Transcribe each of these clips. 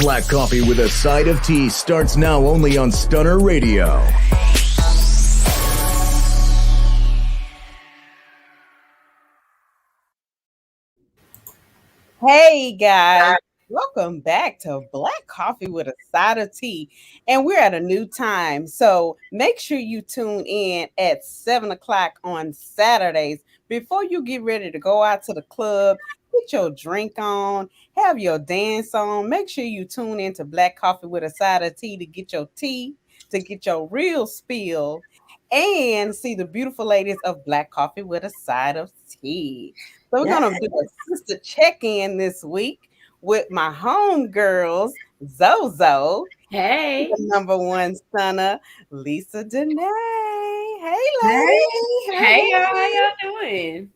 Black Coffee with a Side of Tea starts now only on Stunner Radio. Hey guys, welcome back to Black Coffee with a Side of Tea. And we're at a new time. So make sure you tune in at 7 o'clock on Saturdays before you get ready to go out to the club. Get your drink on, have your dance on. Make sure you tune in to Black Coffee with a Side of Tea, to get your real spill, and see the beautiful ladies of Black Coffee with a Side of Tea. So we're gonna do a sister check-in this week with my homegirls, Zozo, Hey. the number one stunner, Lisa Danae. Hey, Hey. ladies. Hey, y'all. How y'all doing?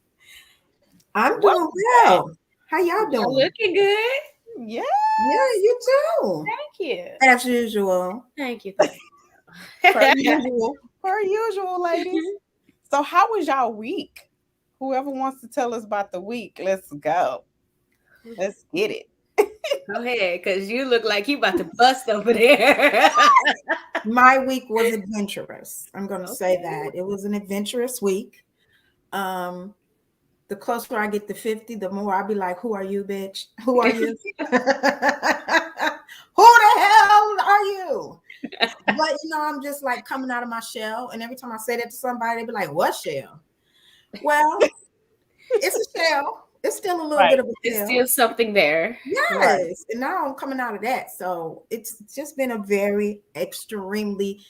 I'm doing well. How y'all doing? Y'all looking good. Yeah. Yeah, you too. Thank you. As usual. Thank you. Per usual, ladies. So how was y'all week? Whoever wants to tell us about the week, let's go. Let's get it. Go ahead, because you look like you about to bust over there. My week was adventurous. I'm going to say that. It was an adventurous week. The closer I get to 50, the more I'll be like, who are you, bitch? Who are you? Who the hell are you? But, I'm just like coming out of my shell. And every time I say that to somebody, they be like, what shell? Well, it's a shell. It's still a little bit of a shell. It's still something there. Yes. Right. And now I'm coming out of that. So it's just been a very extremely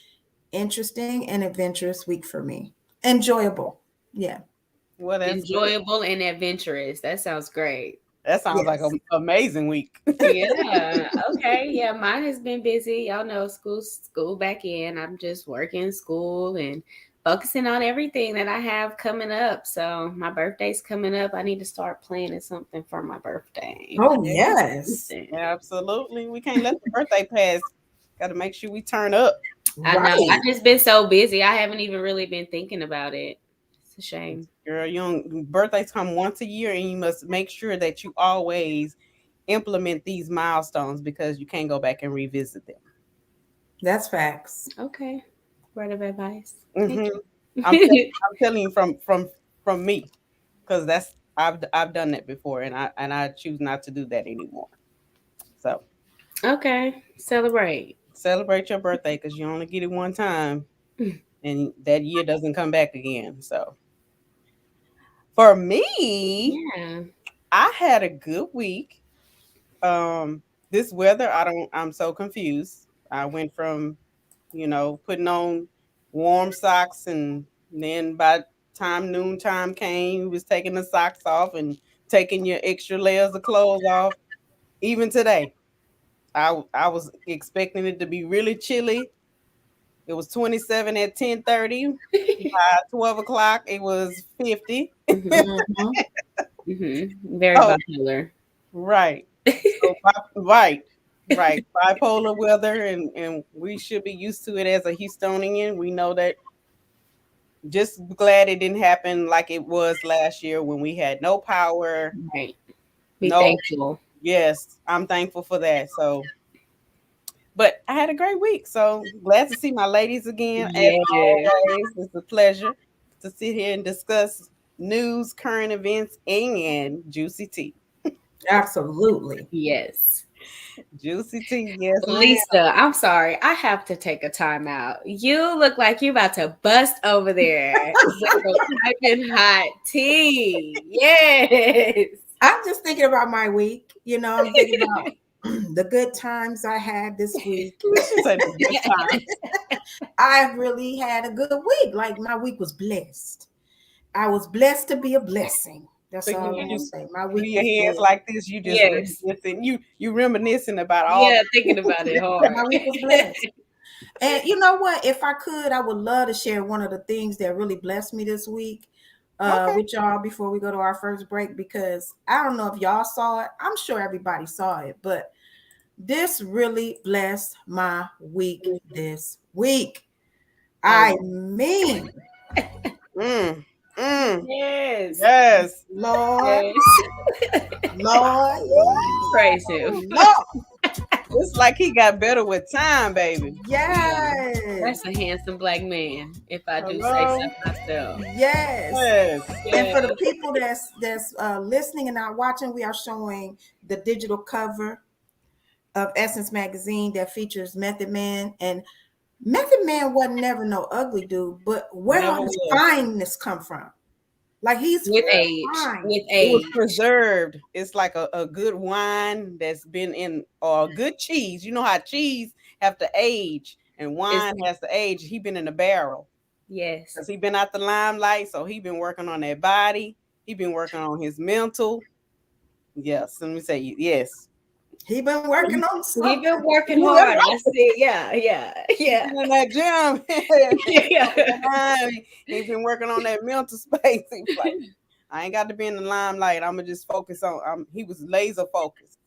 interesting and adventurous week for me. Enjoyable. Yeah. Well, enjoyable and adventurous. That sounds great. That sounds like an amazing week. Yeah. Okay. Yeah. Mine has been busy. Y'all know school back in. I'm just working school and focusing on everything that I have coming up. So my birthday's coming up. I need to start planning something for my birthday. Oh, yes. Absolutely. We can't let the birthday pass. Got to make sure we turn up. I know. I've just been so busy. I haven't even really been thinking about it. It's a shame. Girl, birthdays come once a year, and you must make sure that you always implement these milestones because you can't go back and revisit them. That's facts. Okay. Word of advice. Mm-hmm. I'm telling you from me, because I've done that before, and I choose not to do that anymore. So, okay, celebrate your birthday because you only get it one time, and that year doesn't come back again. So, for me, I had a good week. This weather, I'm so confused. I went from putting on warm socks, and then by time noontime came, we was taking the socks off and taking your extra layers of clothes off. Even today, I was expecting it to be really chilly. It was 27 at 10:30. By 12 o'clock, it was 50. Very popular. Right. So, right. Bipolar weather, and we should be used to it as a Houstonian. We know that. Just glad it didn't happen like it was last year when we had no power. Right. Be thankful. Yes, I'm thankful for that. So, but I had a great week. So glad to see my ladies again. As always, it's a pleasure to sit here and discuss news, current events, and juicy tea. Absolutely. Yes. Juicy tea, yes. Lisa, I'm sorry. I have to take a time out. You look like you're about to bust over there with piping hot tea. Yes. I'm just thinking about my week. I'm thinking about the good times I had this week. I really had a good week. Like, my week was blessed. I was blessed to be a blessing. That's all I'm gonna say. My week. Your hands like this, you just you reminiscing about all. Yeah, thinking about it hard. My week was blessed. And you know what? If I could, I would love to share one of the things that really blessed me this week with y'all before we go to our first break, because I don't know if y'all saw it. I'm sure everybody saw it, but this really blessed my week this week. I mean. Yes. Lord. Lord. Praise him. Lord. It's like he got better with time, baby. Yes. That's a handsome black man, if I do say so myself. Yes. And for the people that's listening and not watching, we are showing the digital cover of Essence magazine that features Method Man. And Method Man wasn't never no ugly dude, but where did his fineness come from? Like he's with age. It was preserved. It's like a good wine that's been in, or a good cheese. You know how cheese have to age and wine has to age. He been in the barrel. Yes. Because he been out the limelight, so he been working on that body. He been working on his mental. Yes, let me say yes. He been working on something. He been working hard. I see. Yeah. In that gym. He's been working on that mental space. He's like, I ain't got to be in the limelight. I'm gonna just focus on. He was laser focused.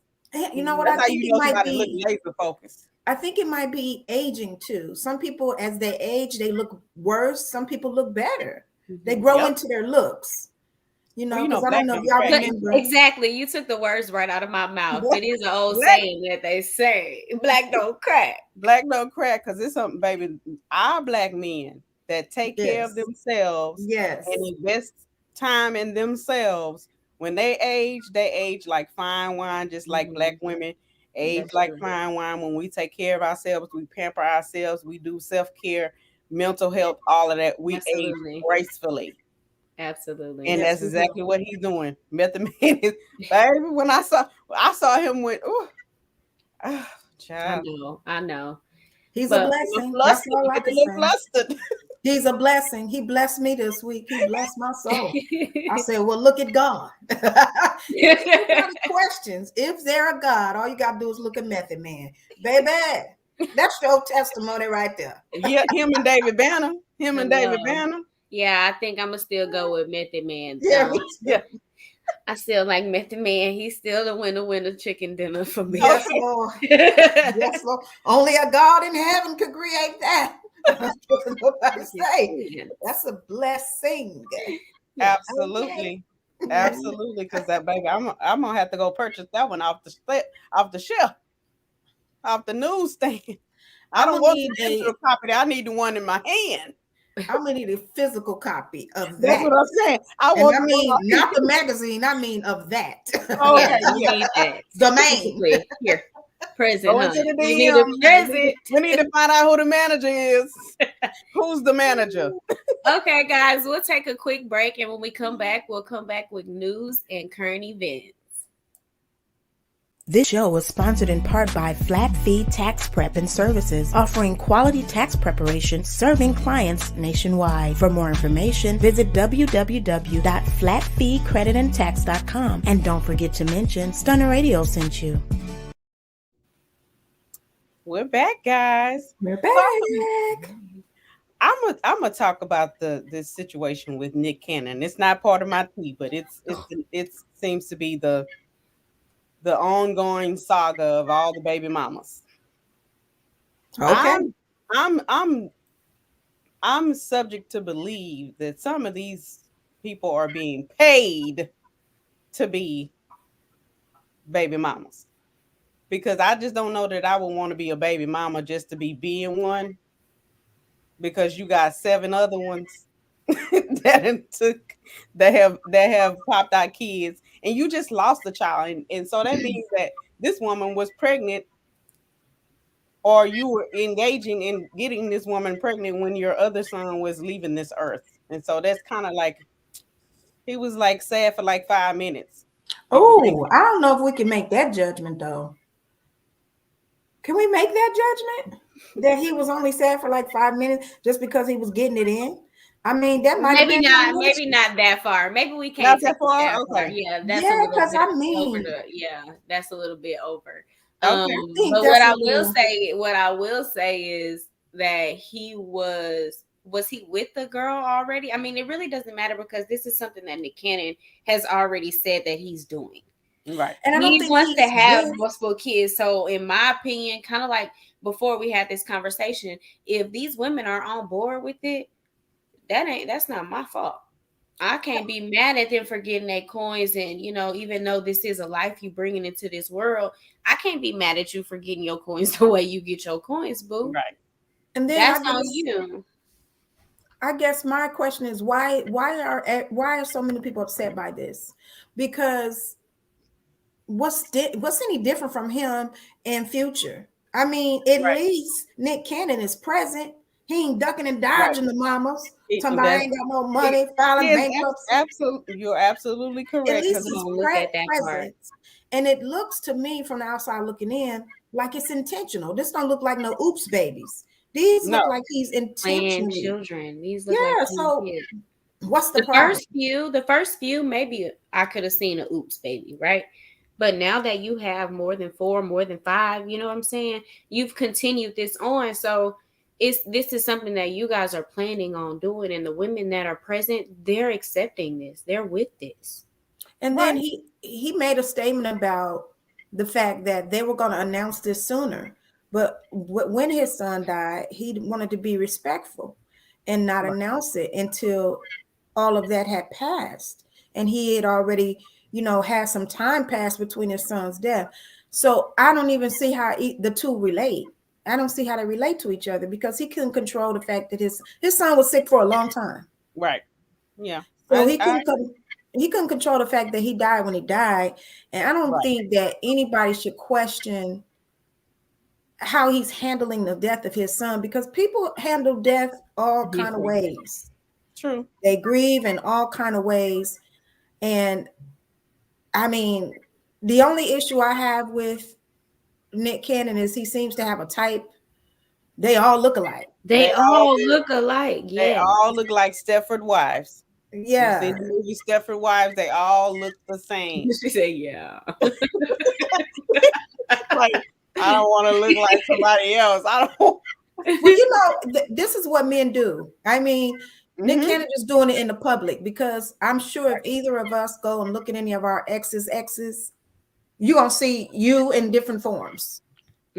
You know what? That's I think it might be laser focused. I think it might be aging too. Some people, as they age, they look worse. Some people look better. They grow into their looks. You know, because I don't know if y'all remember. Exactly. You took the words right out of my mouth. It is an old saying that they say, black don't crack. Black don't crack, because it's something, baby. Our black men that take care of themselves and invest time in themselves, when they age like fine wine, just like black women age like fine wine. When we take care of ourselves, we pamper ourselves, we do self-care, mental health, all of that, we age gracefully. Absolutely. And that's exactly what he's doing. Method Man is, baby, when I saw him with child. I know. He's a blessing. That's all I can say. He's a blessing. He blessed me this week. He blessed my soul. I said, well, look at God. Questions. If there a God, all you got to do is look at Method Man. Baby, that's your testimony right there. Yeah, him and David Banner. Yeah, I think I'm going to still go with Method Man. Yeah. I still like Method Man. He's still a winner chicken dinner for me. Yes, Lord. Yes, Lord. Only a God in heaven could create that. Nobody say. That's a blessing. Absolutely. Absolutely. Because that baby, I'm gonna have to go purchase that one off the shelf, off the newsstand. I don't want the digital copy. I need the one in my hand. I'm gonna need a physical copy of that. That's what I'm saying. Not the magazine. I mean of that. Okay, need that. Domain. Here. Present. We need to find out who the manager is. Who's the manager? Okay, guys, we'll take a quick break, and when we come back, we'll come back with news and current events. This show was sponsored in part by Flat Fee Tax Prep and Services, offering quality tax preparation, serving clients nationwide. For more information, visit www.flatfeecreditandtax.com. And don't forget to mention Stunner Radio sent you. We're back, guys. We're back. I'm gonna talk about this situation with Nick Cannon. It's not part of my tea, but it seems to be the ongoing saga of all the baby mamas. Okay. I'm subject to believe that some of these people are being paid to be baby mamas. Because I just don't know that I would want to be a baby mama just to be being one. Because you got 7 other ones that have popped out kids, and you just lost the child, and so that means that this woman was pregnant, or you were engaging in getting this woman pregnant when your other son was leaving this earth, and so that's kind of like he was like sad for like 5 minutes. Oh, I don't know if we can make that judgment though. Can we make that judgment that he was only sad for like 5 minutes just because he was getting it in? I mean, that might maybe not that far. Maybe we can't not take that far. Okay. Yeah, that's a little bit that's a little bit over. But what I will say is that he was he with the girl already? I mean, it really doesn't matter because this is something that Nick Cannon has already said that he's doing. Right. And he wants to have multiple kids. So in my opinion, kind of like before we had this conversation, if these women are on board with it, that's not my fault. I can't be mad at them for getting their coins, and even though this is a life you bringing into this world, I can't be mad at you for getting your coins the way you get your coins, boo. Right. And then That's on you. I guess my question is why are so many people upset by this? Because what's any different from him in Future? I mean, at least Nick Cannon is present. He ain't ducking and dodging the mamas. Somebody ain't got no money, filing bankruptcy. Absolutely, you're absolutely correct. At least he's present. And it looks to me from the outside looking in like it's intentional. This don't look like no oops babies. These look like he's intentionally children. These look like so kids. What's the problem? The first few, maybe I could have seen a oops baby, right? But now that you have more than 4, more than 5, you know what I'm saying? You've continued this on. So this is something that you guys are planning on doing. And the women that are present, they're accepting this. They're with this. And then he made a statement about the fact that they were going to announce this sooner. But when his son died, he wanted to be respectful and not announce it until all of that had passed. And he had already, had some time passed between his son's death. So I don't even see how the two relate. I don't see how they relate to each other because he couldn't control the fact that his son was sick for a long time. Right. Yeah. So he couldn't control the fact that he died when he died. And I don't think that anybody should question how he's handling the death of his son, because people handle death all kind of ways. True. They grieve in all kind of ways. And I mean, the only issue I have with Nick Cannon is he seems to have a type. They all look alike. They all look alike. Yeah. They all look like Stepford Wives. Yeah. You see the movie Stepford Wives, they all look the same. She said, yeah. Like, I don't want to look like somebody else. I don't. Well, this is what men do. I mean, Nick Cannon is doing it in the public because I'm sure if either of us go and look at any of our exes, you're gonna see you in different forms.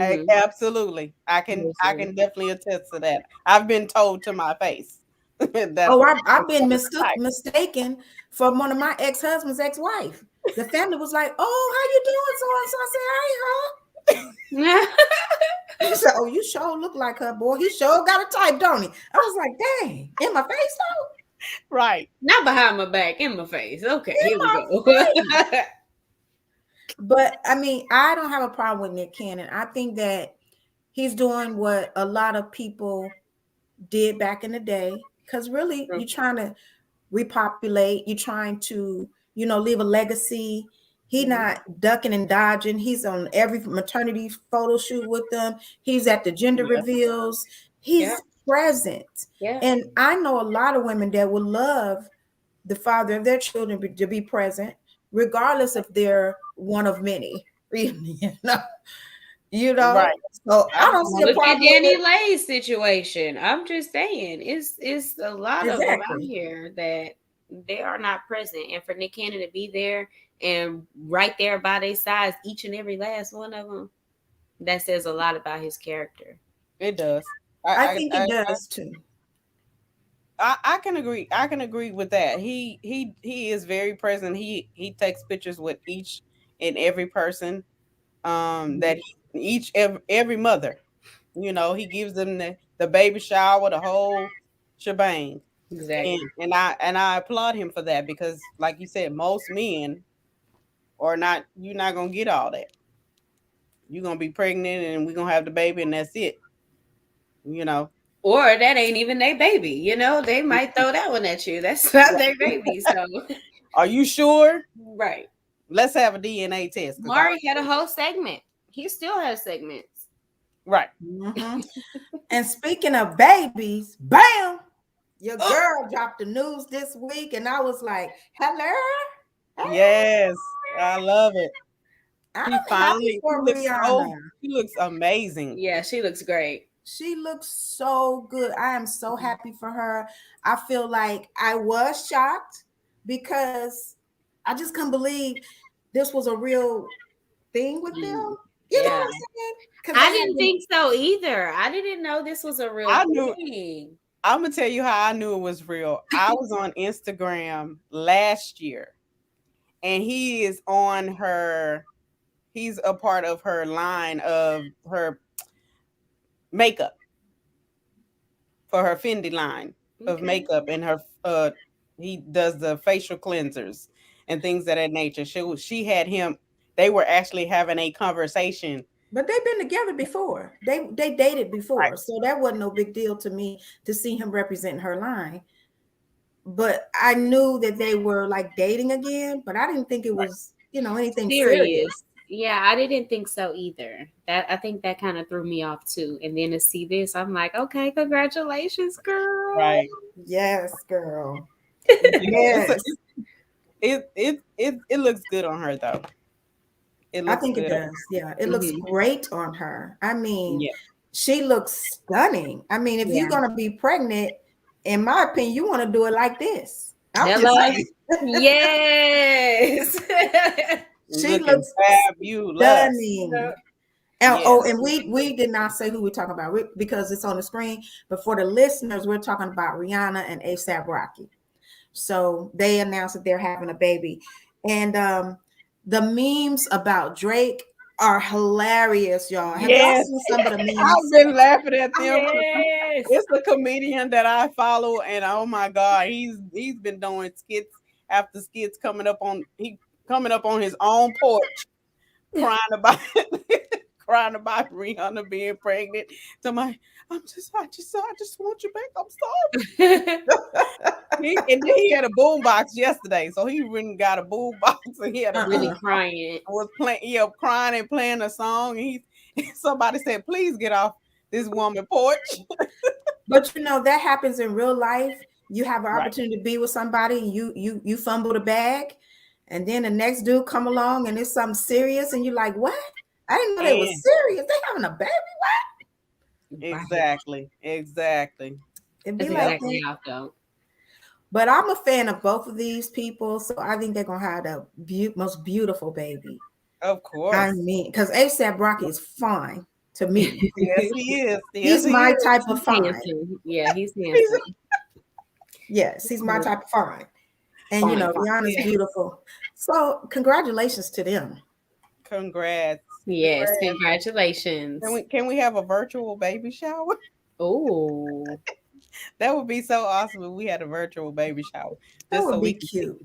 Absolutely. I can definitely attest to that. I've been told to my face. I've been mistaken for one of my ex-husband's ex-wife. The family was like, "Oh, how you doing?" So and so. I said, "Hey, huh?" So you sure look like her, boy. He sure got a type, don't he? I was like, "Dang, in my face though." Right. Not behind my back, in my face. Okay, here we go. But I mean, I don't have a problem with Nick Cannon. I think that he's doing what a lot of people did back in the day. Because really, you're trying to repopulate. You're trying to, leave a legacy. He's not ducking and dodging. He's on every maternity photo shoot with them. He's at the gender reveals. He's present. Yeah. And I know a lot of women that would love the father of their children to be present, regardless if they're one of many. Right. So I don't see a problem. Look at Danny Lay's situation. I'm just saying, it's a lot of them out here that they are not present, and for Nick Cannon to be there and right there by their sides, each and every last one of them, that says a lot about his character. It does. I think it does too. I can agree. I can agree with that. He is very present. He takes pictures with each and every person. That every mother, he gives them the baby shower, the whole shebang. Exactly. And I applaud him for that, because like you said, most men are not. You're not gonna get all that. You're gonna be pregnant and we're gonna have the baby and that's it. Or that ain't even their baby. They might throw that one at you. That's not their baby. So are you sure? Right. Let's have a DNA test. Mari had a whole segment. He still has segments. Right. And speaking of babies, bam, your girl dropped the news this week, and I was like, hello? Yes, I love it. She finally she looks amazing. Yeah, she looks great. She looks so good. I am so happy for her. I feel like I was shocked because I just couldn't believe this was a real thing with them. You know what I'm saying? I didn't think so either. I didn't know this was a real thing. I'm gonna tell you how I knew it was real. I was on Instagram last year, and he is on her. He's a part of her line of her makeup for her Fendi line of makeup, and her he does the facial cleansers and things of that nature. She had him. They were actually having a conversation. But they've been together before. They dated before, Right. so that wasn't no big deal to me to see him representing her line. But I knew that they were like dating again, but I didn't think it was, anything serious. Yeah, I didn't think so either. I think that kind of threw me off too. And then to see this, I'm like, okay, congratulations, girl. Right. Yes, girl. Yes. It looks good on her though. I think it does. Yeah, it looks great on her. I mean, she looks stunning. I mean, if you're gonna be pregnant, in my opinion, you want to do it like this. Yes. She looks fabulous. Stunning. And we did not say who we're talking about because it's on the screen. But for the listeners, we're talking about Rihanna and A$AP Rocky. So they announced that they're having a baby, and the memes about Drake are hilarious, y'all. Have y'all seen some of the memes? I've been laughing at them. Yes. It's a comedian that I follow, and oh my God, he's been doing skits after skits coming up on his own porch, crying about Rihanna being pregnant. So I just want you back. I'm sorry. And then he had a boombox yesterday, so he really got a boombox and he had a really crying. Was playing, crying and playing a song. And somebody said, "Please get off this woman porch." But that happens in real life. You have an opportunity to be with somebody, and you fumble the bag, and then the next dude come along and it's something serious, and you're like, "What? I didn't know they was serious. They having a baby? What?" Exactly. It'd be like that. But I'm a fan of both of these people, so I think they're gonna have the most beautiful baby. Of course. I mean, because A$AP Rocky is fine to me. Yes, he is. He's my type of fine. Yeah, he's handsome. Yes, he's my type of fine. And Rihanna's beautiful. So congratulations to them. Congrats. Yes, congratulations. Can we have a virtual baby shower? Oh. That would be so awesome if we had a virtual baby shower. That would be cute.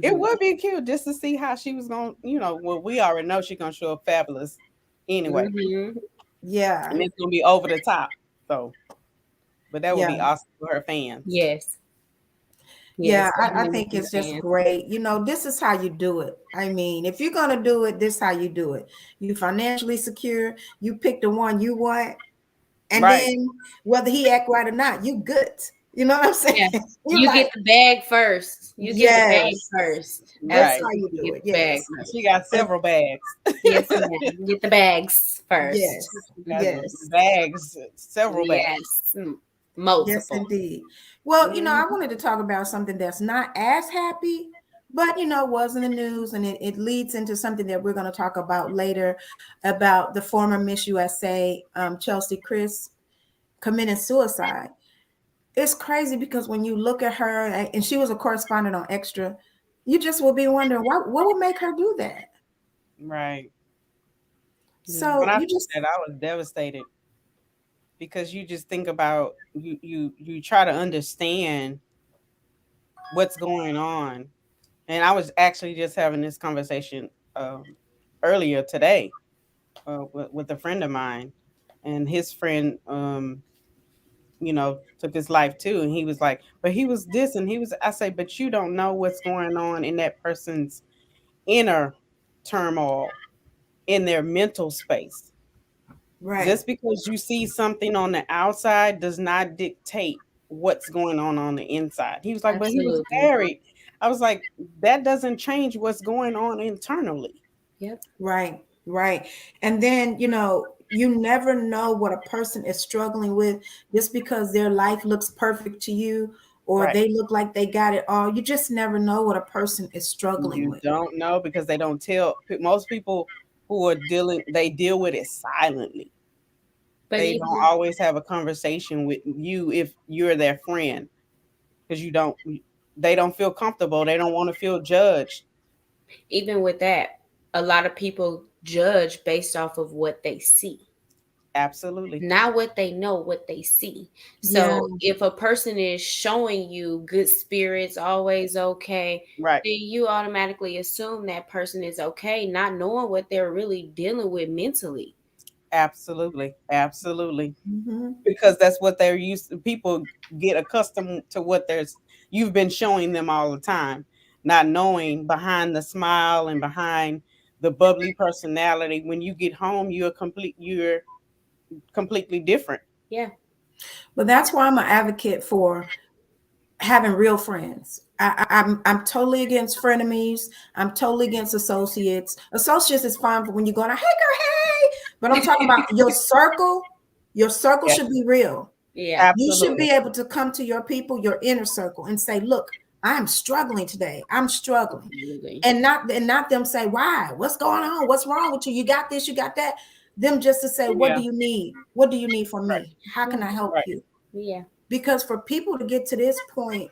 It would be cute just to see how she was going to, well, we already know she's going to show up fabulous anyway. Yeah. And it's going to be over the top. So, but that would be awesome for her fans. Yes. Yeah, I think it's just great. This is how you do it. I mean, if you're going to do it, this is how you do it. You financially secure, you pick the one you want. And then whether he act right or not, you good. You know what I'm saying? Yeah. You get the bag first. You get the bag first. That's how you do it. Yes. She got several bags. Yes, get the bags first. Yes. Bags, several bags. Yes. Multiple. Yes, indeed. Well, I wanted to talk about something that's not as happy, but was in the news, and it leads into something that we're going to talk about later about the former Miss USA, Chelsea Chris, committing suicide. It's crazy because when you look at her, and she was a correspondent on Extra, you just will be wondering what would make her do that. Right. So when I was devastated because you just think about you try to understand what's going on. And I was actually just having this conversation earlier today with a friend of mine, and his friend, took his life too. And he was like, but he was this, and I say, but you don't know what's going on in that person's inner turmoil, in their mental space. Right. Just because you see something on the outside does not dictate what's going on the inside. He was like, but he was married. I was like, that doesn't change what's going on internally. Yep. Right. And then, you never know what a person is struggling with just because their life looks perfect to you, or they look like they got it all. You just never know what a person is struggling with. You don't know because they don't tell. Most people who are they deal with it silently. But they don't always have a conversation with you if you're their friend, because they don't feel comfortable. They don't want to feel judged. even with that, a lot of people judge based off of what they see. Absolutely. Not what they know, what they see. Yeah. So if a person is showing you good spirits, always okay, Right. then you automatically assume that person is okay, not knowing what they're really dealing with mentally. Absolutely. Absolutely. Mm-hmm. Because that's what they're used to. People get accustomed to what you've been showing them all the time, not knowing behind the smile and behind the bubbly personality. When you get home, you're completely different. Yeah. But that's why I'm an advocate for having real friends. I'm totally against frenemies. I'm totally against associates. Associates is fine for when you're going, hey girl, hey. But I'm talking about your circle. Your circle Yeah. should be real. Yeah. You should Absolutely. be able to come to your people, your inner circle, and say, look, I'm struggling today. I'm struggling. Absolutely. And not them say, why? What's going on? What's wrong with you? You got this, you got that. Them just to say, what Yeah. do you need? What do you need from Right. me? How can I help Right. you? Yeah. Because for people to get to this point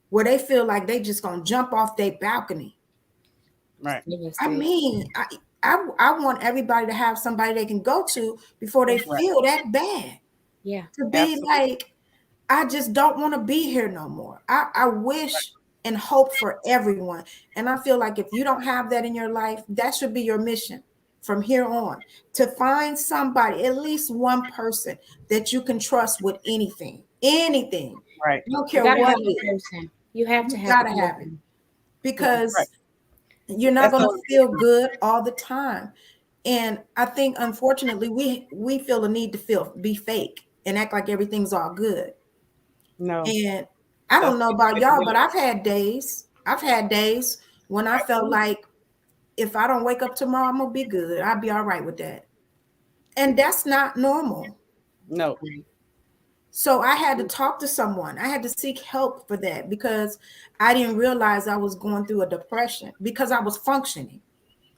where they feel like they just gonna jump off their balcony. Right. I mean, I want everybody to have somebody they can go to before they Right. feel that bad. Yeah. To be Absolutely. like, I just don't want to be here no more. I wish and hope for everyone. And I feel like if you don't have that in your life, that should be your mission from here on, to find somebody, at least one person that you can trust with anything. Anything. Right. I don't You care gotta what have it a is. person. You have to You have gotta a have it. person. Because Right. you're not That's going all. to feel good all the time. And I think unfortunately we feel the need to be fake and act like everything's all good. No. And I don't know about y'all, but I've had days when I felt like if I don't wake up tomorrow, I'm gonna be good. I'll be all right with that. And that's not normal. No. So I had to talk to someone. I had to seek help for that because I didn't realize I was going through a depression because I was functioning.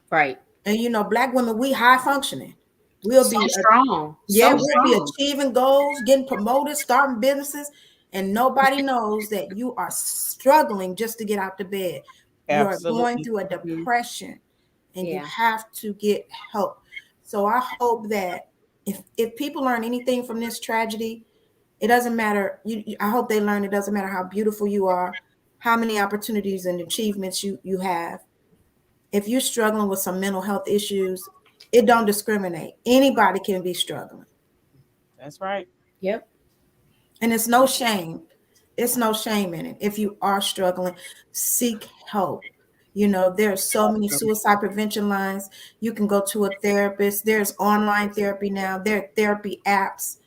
Right. And Black women, we high functioning. We'll be strong. We'll be achieving goals, getting promoted, starting businesses, and nobody knows that you are struggling just to get out the bed. You are going through a depression, and you have to get help. So I hope that if people learn anything from this tragedy, it doesn't matter. I hope they learn it doesn't matter how beautiful you are, how many opportunities and achievements you have. If you're struggling with some mental health issues, it don't discriminate. Anybody can be struggling. That's right. Yep. And it's no shame. It's no shame in it. If you are struggling, seek help. There are so many suicide prevention lines. You can go to a therapist. There's online therapy now. There are therapy apps.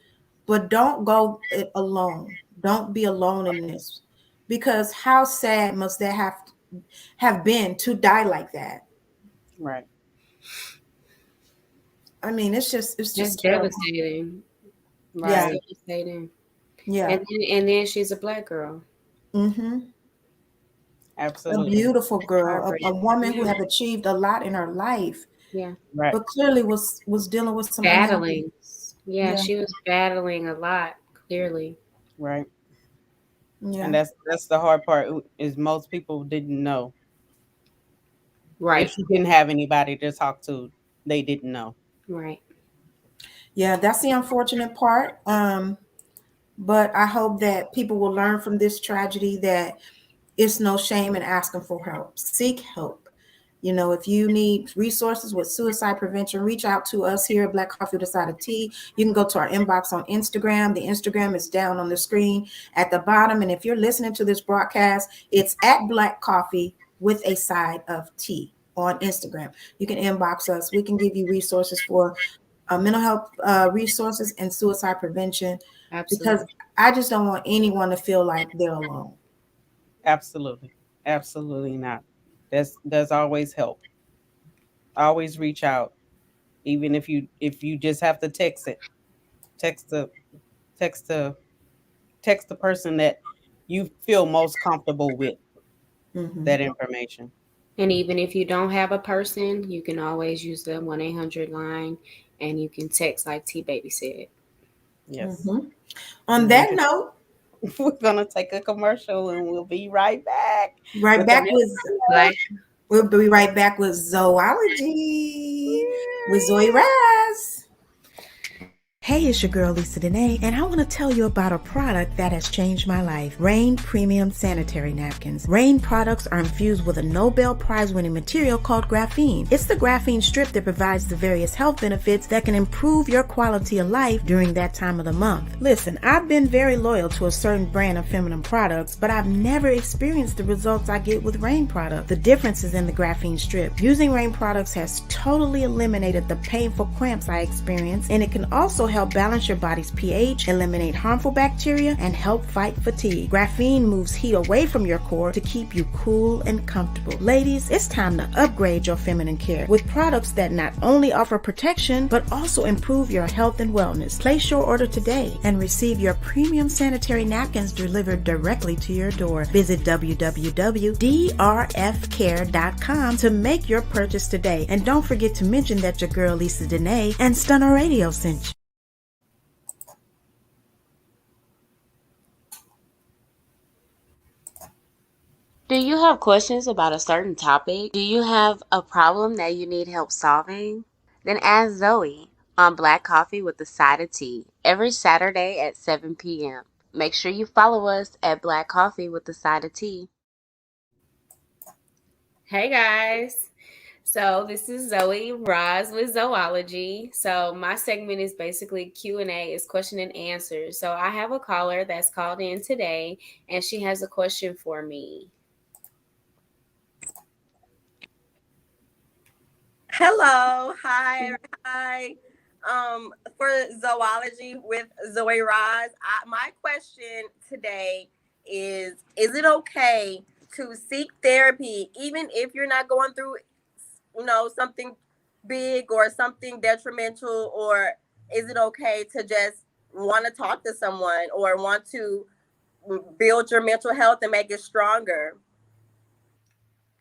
But don't go it alone. Don't be alone in this. Because how sad must that have been to die like that? Right. I mean, it's just devastating. Right. It's devastating. Yeah. And then she's a Black girl. Mm-hmm. Absolutely. A beautiful girl, a woman who have achieved a lot in her life. Yeah. Right. But clearly was dealing with some battling. Yeah, she was battling a lot, clearly. Right. Yeah. And that's the hard part is most people didn't know. Right. If she didn't have anybody to talk to, they didn't know. Right. Yeah, that's the unfortunate part. But I hope that people will learn from this tragedy that it's no shame in asking for help. Seek help. If you need resources with suicide prevention, reach out to us here at Black Coffee with a Side of Tea. You can go to our inbox on Instagram. The Instagram is down on the screen at the bottom. And if you're listening to this broadcast, it's at Black Coffee with a Side of Tea on Instagram. You can inbox us. We can give you resources for mental health resources and suicide prevention. Absolutely. Because I just don't want anyone to feel like they're alone. Absolutely. Absolutely not. There's always help. Always reach out. Even if you just have to text it. Text the person that you feel most comfortable with that information. And even if you don't have a person, you can always use the 1-800 line and you can text like T Baby said. Yes. On that note, we're gonna take a commercial and we'll be right back. Right back with we'll be right back with Zoeology with Zoey Raz. Hey, it's your girl Lisa Dene, and I want to tell you about a product that has changed my life. Rain Premium Sanitary Napkins. Rain products are infused with a Nobel Prize-winning material called graphene. It's the graphene strip that provides the various health benefits that can improve your quality of life during that time of the month. Listen, I've been very loyal to a certain brand of feminine products, but I've never experienced the results I get with Rain products. The difference is in the graphene strip. Using Rain products has totally eliminated the painful cramps I experience, and it can also help balance your body's pH, eliminate harmful bacteria, and help fight fatigue. Graphene moves heat away from your core to keep you cool and comfortable. Ladies, it's time to upgrade your feminine care with products that not only offer protection, but also improve your health and wellness. Place your order today and receive your premium sanitary napkins delivered directly to your door. Visit www.drfcare.com to make your purchase today. And don't forget to mention that your girl Lisa Dene and Stunner Radio sent you. Do you have questions about a certain topic? Do you have a problem that you need help solving? Then ask Zoey on Black Coffee with a Side of Tea every Saturday at 7 p.m. Make sure you follow us at Black Coffee with a Side of Tea. Hey guys. So this is Zoey Raz with Zoeology. So my segment is basically Q&A, is question and answer. So I have a caller that's called in today and she has a question for me. Hello, hi. For Zoeology with Zoey Raz, my question today is it okay to seek therapy even if you're not going through, something big or something detrimental, or is it okay to just want to talk to someone or want to build your mental health and make it stronger?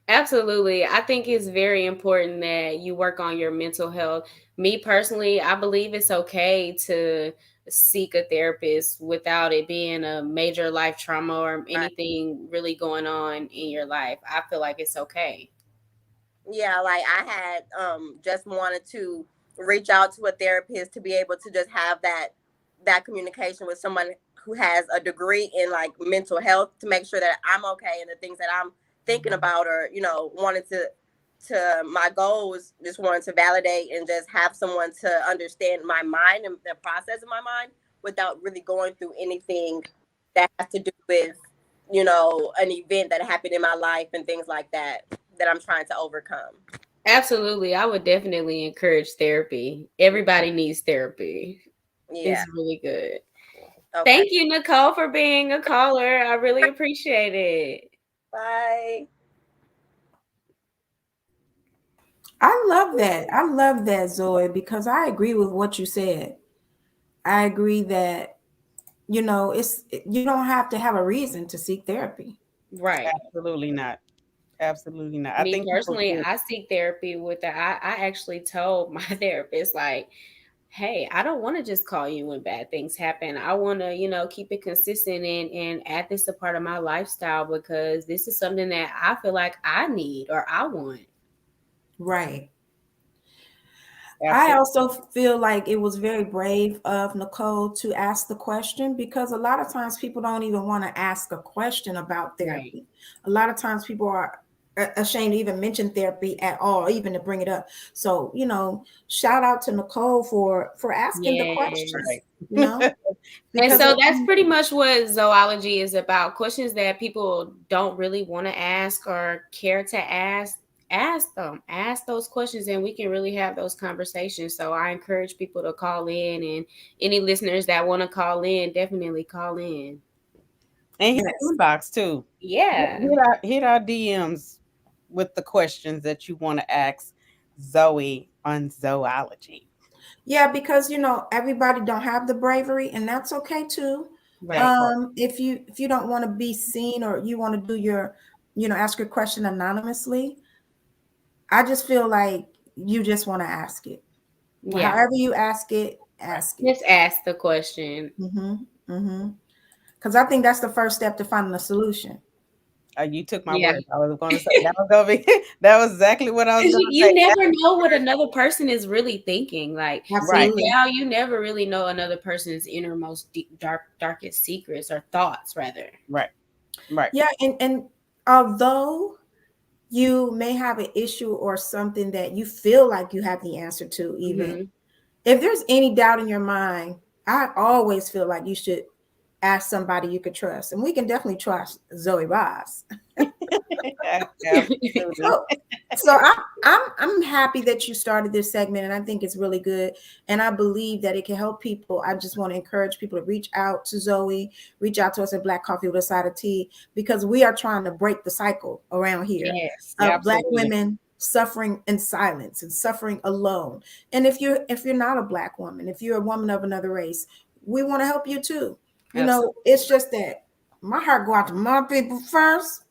Absolutely. I think it's very important that you work on your mental health. Me personally, I believe it's okay to seek a therapist without it being a major life trauma or anything really going on in your life. I feel like it's okay. Yeah, like I had just wanted to reach out to a therapist to be able to just have that communication with someone who has a degree in like mental health, to make sure that I'm okay and the things that I'm thinking about, or wanted to my goals, just wanted to validate and just have someone to understand my mind and the process of my mind without really going through anything that has to do with an event that happened in my life and things like that I'm trying to overcome. Absolutely. I would definitely encourage therapy. Everybody needs therapy. Yeah. It's really good. Okay. Thank you, Nicole, for being a caller. I really appreciate it. Bye. I love that, Zoe, because I agree with what you said. I agree that, you don't have to have a reason to seek therapy. Right. Absolutely not. Absolutely not. Me personally, I seek therapy with that. I actually told my therapist, like, hey, I don't want to just call you when bad things happen. I want to, keep it consistent and add this a part of my lifestyle, because this is something that I feel like I need or I want. Right. Absolutely. I also feel like it was very brave of Nicole to ask the question, because a lot of times people don't even want to ask a question about therapy. Right. A lot of times people are ashamed to even mention therapy at all, even to bring it up. So, shout out to Nicole for asking the questions, And so that's pretty much what Zoeology is about. Questions that people don't really want to ask or care to ask those questions, and we can really have those conversations. So I encourage people to call in, and any listeners that want to call in, definitely call in. And hit the inbox too. Yeah. Hit our DMs with the questions that you want to ask Zoey on Zoeology. Yeah, because everybody don't have the bravery, and that's okay too. Right. If you don't want to be seen, or you want to do your, ask your question anonymously, I just feel like you just want to ask it. Yeah. However you ask it, Ask it. Just ask the question. Because I think that's the first step to finding a solution. You took my words. I was going to say that was gonna be, that was exactly what I was going to say. You never know what another person is really thinking. Like, right now, you never really know another person's innermost darkest secrets or thoughts, rather. Right. Yeah, and although you may have an issue or something that you feel like you have the answer to, even if there's any doubt in your mind, I always feel like you should ask somebody you could trust, and we can definitely trust Zoey Ross. So I'm happy that you started this segment, and I think it's really good, and I believe that it can help people. I just want to encourage people to reach out to Zoey, reach out to us at Black Coffee with a Side of Tea, because we are trying to break the cycle around here of Black women suffering in silence and suffering alone. And if you're not a Black woman, if you're a woman of another race, we want to help you too. You know, it's just that my heart go out to my people first,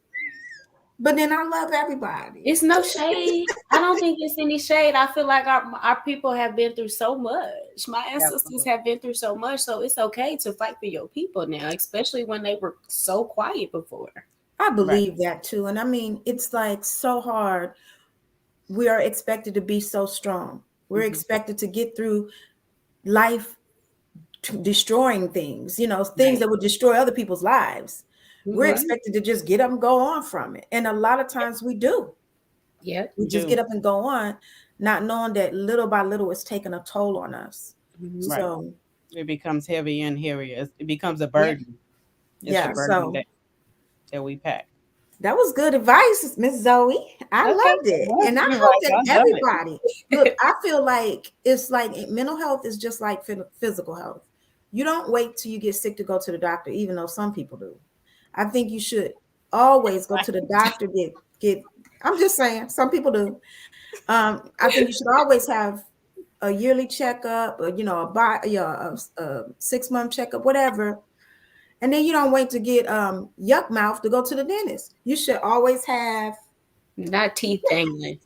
but then I love everybody. It's no shade. I don't think it's any shade. I feel like our people have been through so much. My ancestors have been through so much, so it's okay to fight for your people now, especially when they were so quiet before. I believe that too. And I mean, it's like so hard. We are expected to be so strong. We're expected to get through life destroying things, you know, things that would destroy other people's lives. We're expected to just get up and go on from it. And a lot of times we do. Yeah. We just get up and go on, not knowing that little by little it's taking a toll on us. So it becomes heavier and heavier. It becomes a burden. It's a burden that we pack. That was good advice, Miss Zoey. I loved it. And I hope that everybody, look, I feel like it's like mental health is just like physical health. You don't wait till you get sick to go to the doctor, even though some people do. I think you should always go to the doctor, get I'm just saying, some people do. I think you should always have a yearly checkup, or, you know, a 6-month checkup, whatever. And then you don't wait to get yuck mouth to go to the dentist. You should always have not teeth dangling.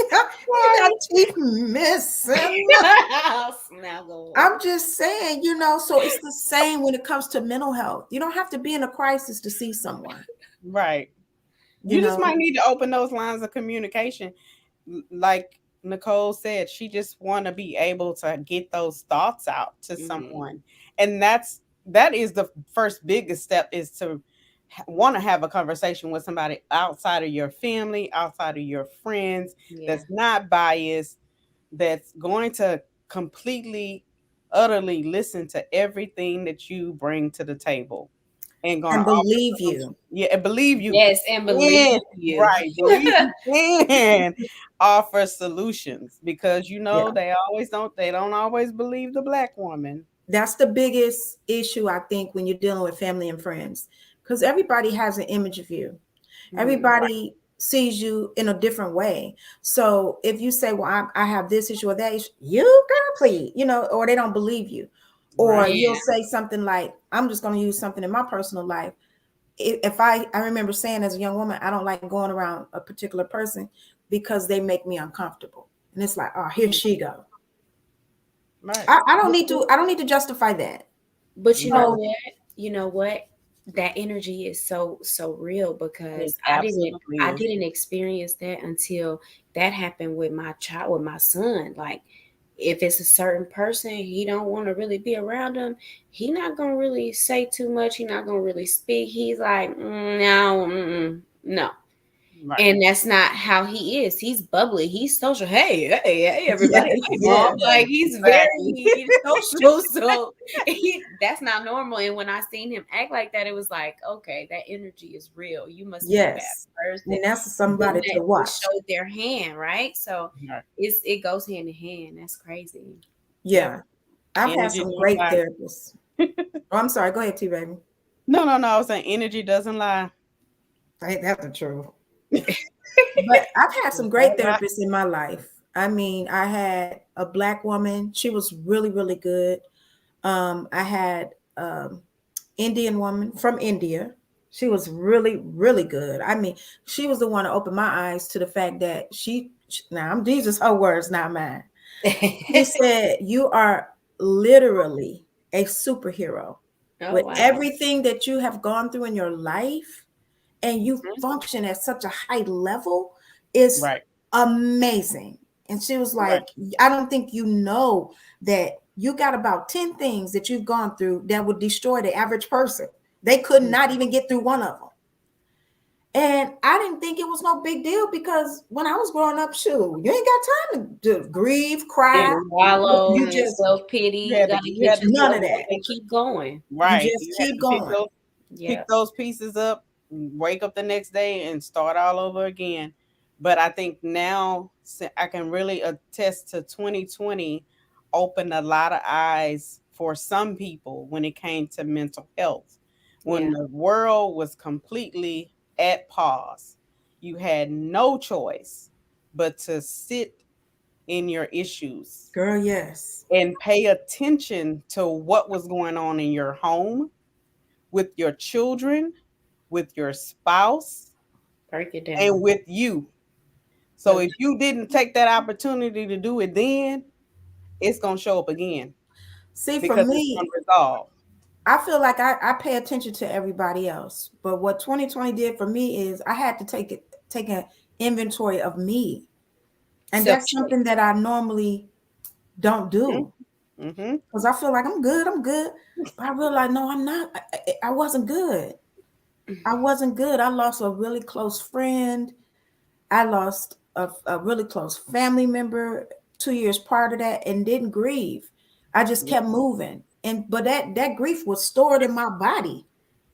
You got teeth missing. I'm just saying, you know, so it's the same when it comes to mental health. You don't have to be in a crisis to see someone. Right. You just might need to open those lines of communication. Like Nicole said, she just want to be able to get those thoughts out to someone. And that is the first biggest step, is to want to have a conversation with somebody outside of your family, outside of your friends, that's not biased, that's going to completely, utterly listen to everything that you bring to the table. And believe you. Yeah, and believe you. Yes, and believe you. Right. Believe you can offer solutions, because you know they don't always believe the Black woman. That's the biggest issue, I think, when you're dealing with family and friends, because everybody has an image of you. Everybody sees you in a different way. So if you say, well, I have this issue or that issue, you girl, please, you know, or they don't believe you. Or you'll say something like, I'm just going to use something in my personal life. If I remember saying as a young woman, I don't like going around a particular person because they make me uncomfortable. And it's like, oh, here she go. Right. I don't need to justify that. But you know what? You know what? That energy is so real, because I didn't experience that until that happened with my child, with my son. Like, if it's a certain person, he don't want to really be around him, he not gonna really say too much, he not gonna really speak. He's like, no. Right. And that's not how he is. He's bubbly. He's social. Hey, everybody. Like, he's very social. So that's not normal. And when I seen him act like that, it was like, okay, that energy is real. You must be a bad person. And that's somebody to watch. Show their hand, right? So it goes hand in hand. That's crazy. Yeah. I've had some great therapists. I'm sorry. Go ahead, T, baby. No. I was saying energy doesn't lie. Ain't that the truth? But I've had some great therapists in my life. I mean, I had a Black woman. She was really, really good. I had Indian woman from India. She was really, really good. I mean, she was the one to open my eyes to the fact that now these are her words, not mine. She said, "You are literally a superhero with wow. everything that you have gone through in your life, and you function at such a high level is amazing." And she was like, "I don't think you know that you got about 10 things that you've gone through that would destroy the average person. They could not even get through one of them." And I didn't think it was no big deal because when I was growing up, shoot, you ain't got time to grieve, cry, wallow, you just self-pity. You gotta get none of that and keep going. Right. You just keep going. Pick those pieces up, wake up the next day and start all over again. But I think now I can really attest to 2020 opened a lot of eyes for some people when it came to mental health. When the world was completely at pause, you had no choice but to sit in your issues. Girl, yes. And pay attention to what was going on in your home, with your children, with your spouse, break it down, and with you. So if you didn't take that opportunity to do it then, it's gonna show up again. See, for me, I feel like I pay attention to everybody else, but what 2020 did for me is I had to take an inventory of me, and that's something that I normally don't do. Because I feel like I'm good, but I realized no, I'm not. I wasn't good. I wasn't good. I lost a really close friend. I lost a really close family member 2 years prior to that, and didn't grieve. I just kept moving, but that grief was stored in my body.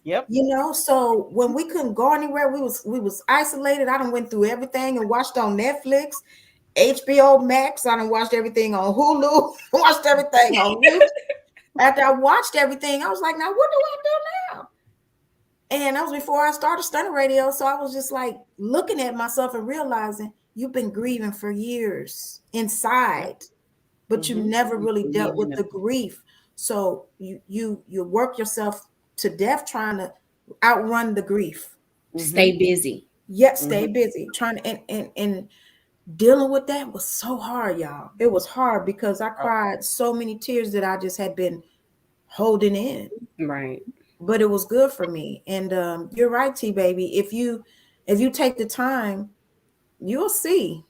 Yep. You know, so when we couldn't go anywhere, we was isolated. I done went through everything and watched on Netflix, HBO Max. I done watched everything on Hulu. Watched everything on YouTube. After I watched everything, I was like, now what do I do now? And that was before I started Stunner Radio. So I was just like looking at myself and realizing you've been grieving for years inside, but you never really dealt with the grief. So you work yourself to death trying to outrun the grief. Stay busy. Yet stay busy. Trying to and dealing with that was so hard, y'all. It was hard because I cried so many tears that I just had been holding in. Right. But it was good for me. And you're right, T baby. If you take the time, you'll see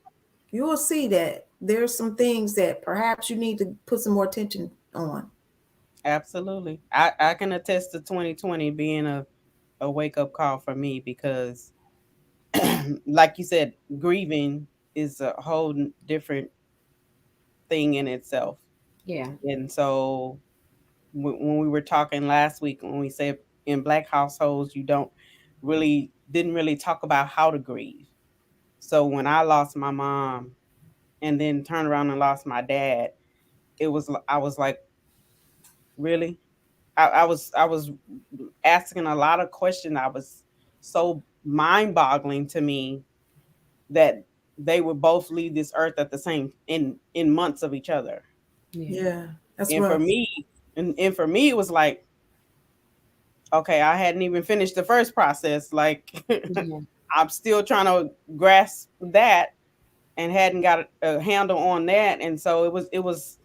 that there's some things that perhaps you need to put some more attention on. Absolutely. I can attest to 2020 being a wake-up call for me because like you said, grieving is a whole different thing in itself. Yeah. And so when we were talking last week, when we said in Black households, you didn't really talk about how to grieve. So when I lost my mom and then turned around and lost my dad, I was like, really? I was asking a lot of questions. I was so mind-boggling to me that they would both leave this earth at the same in months of each other. Yeah, that's and rough. for me, and for me, it was like, okay, I hadn't even finished the first process. Like, I'm still trying to grasp that, and hadn't got a handle on that. And so it was,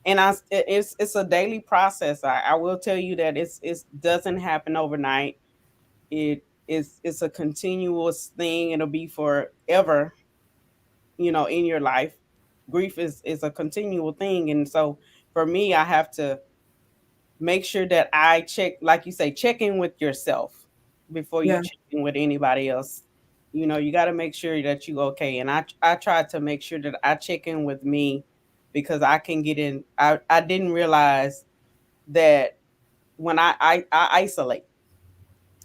and it's a daily process. I will tell you that it doesn't happen overnight. It's a continuous thing. It'll be forever, in your life. Grief is a continual thing. And so for me, I have to make sure that I check, like you say, check in with yourself before you check in with anybody else. You got to make sure that you okay. And I try to make sure that I check in with me, because I can get in. I didn't realize that when I isolate,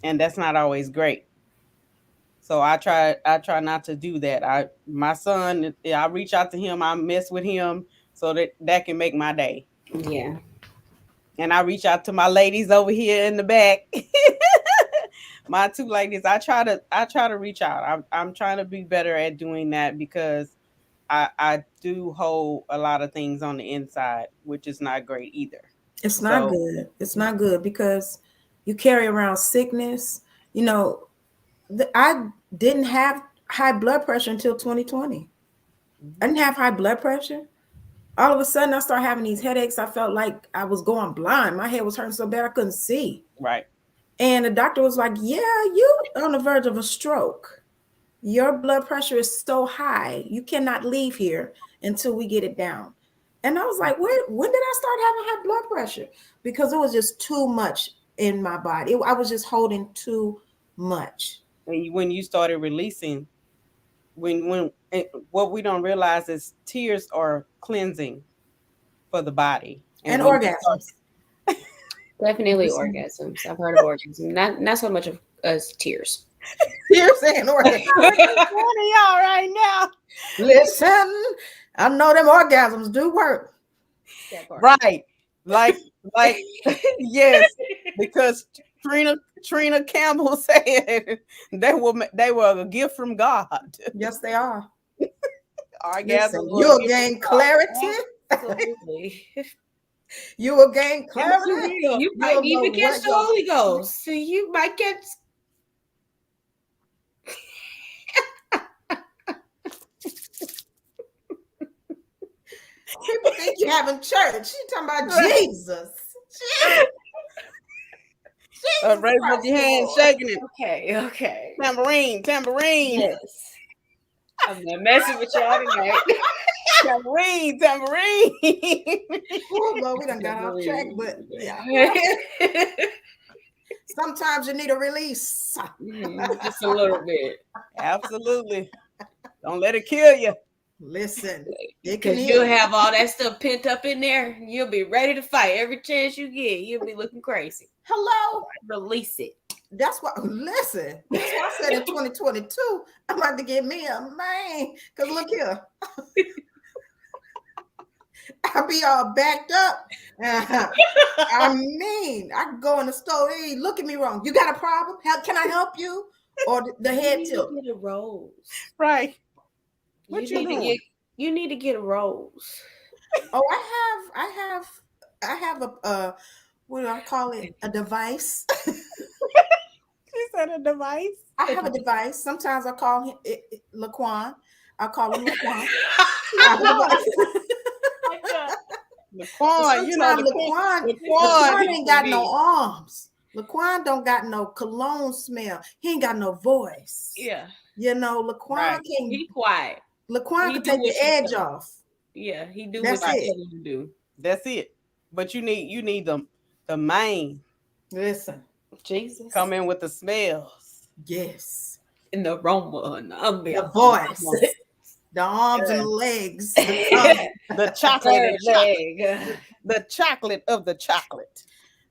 and that's not always great. So I try not to do that. My son, I reach out to him, I mess with him so that can make my day. Yeah. And I reach out to my ladies over here in the back. My two ladies, I try to reach out. I'm trying to be better at doing that, because I do hold a lot of things on the inside, which is not great either. It's not good. It's not good because you carry around sickness, You know, I didn't have high blood pressure until 2020. I didn't have high blood pressure. All of a sudden, I started having these headaches. I felt like I was going blind. My head was hurting so bad I couldn't see. Right. And the doctor was like, yeah, you on the verge of a stroke. Your blood pressure is so high, you cannot leave here until we get it down. And I was like, when did I start having high blood pressure? Because it was just too much in my body. I was just holding too much. And when you started releasing, what we don't realize is tears are cleansing for the body. And orgasms. Definitely orgasms. I've heard of orgasms. Not so much of as tears. Tears and orgasms. Y'all right now. Listen, I know them orgasms do work. Right. Like yes, because Trina Campbell said they were a gift from God. Yes, they are. Orgasm. You will gain clarity. Absolutely. You will gain clarity. You might even catch the Holy Ghost. So you might catch. People think you're having church. You talking about Jesus. Raise up your hand, shaking it. Okay. Tambourine. Yes. I'm not messing with y'all tonight. tambourine. Oh, Lord, we done got off track, but yeah. Sometimes you need a release. Just a little bit. Absolutely. Don't let it kill you. Listen, because you'll have all that stuff pent up in there. You'll be ready to fight every chance you get. You'll be looking crazy. Hello, release it. That's what. Listen, that's why I said in 2022, I'm about to get me a man. Because look here, I'll be all backed up. I mean, I can go in the store. Hey, look at me wrong. You got a problem? Can I help you? Or the head tilt. You need a rose, right? What you need? You need to get a rose. Oh, I have a what do I call it? A device. She said a device. I have a device. Sometimes I call him Laquan. I call him Laquan. Laquan, you know, Laquan ain't got no arms. Laquan don't got no cologne smell. He ain't got no voice. Yeah. You know, Laquan can be quiet. Laquan can take the edge off. Yeah, he do what I tell him to do. That's it. But you need the main. Listen. Jesus. Come in with the smells. Yes. And the aroma and the voice. The arms and the legs. The chocolate leg. The chocolate of the chocolate.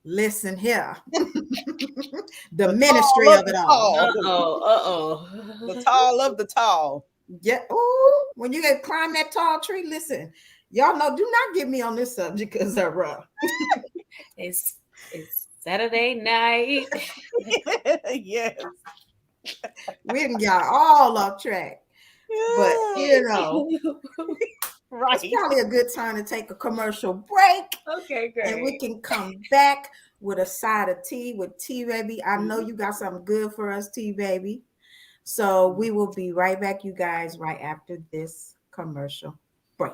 Listen here. the ministry of it all. The tall of the tall. Yeah. Oh, when you get climb that tall tree, listen. Y'all know, do not get me on this subject because they're rough. It's Saturday night. Yes. We done got all off track. But you know, right. It's probably a good time to take a commercial break. Okay, great. And we can come back with a side of tea with T Baby. I know you got something good for us, T Baby. So we will be right back, you guys, right after this commercial break.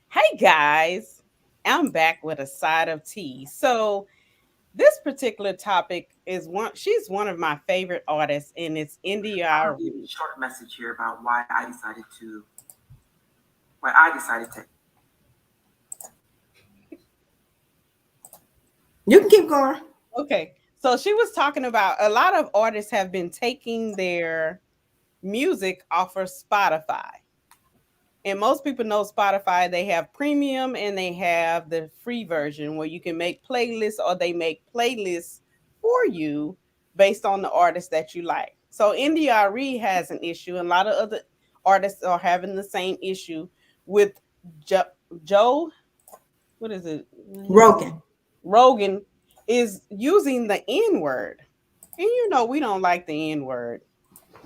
Hey guys, I'm back with a side of tea. So this particular topic is she's one of my favorite artists, and it's India. I'll give you a short message here about why I decided to. You can keep going. Okay. So she was talking about a lot of artists have been taking their music off of Spotify. And most people know Spotify, they have premium and they have the free version where you can make playlists, or they make playlists for you based on the artist that you like. So India has an issue, and a lot of other artists are having the same issue with Joe. What is it? Rogan is using the N-word And we don't like the N word.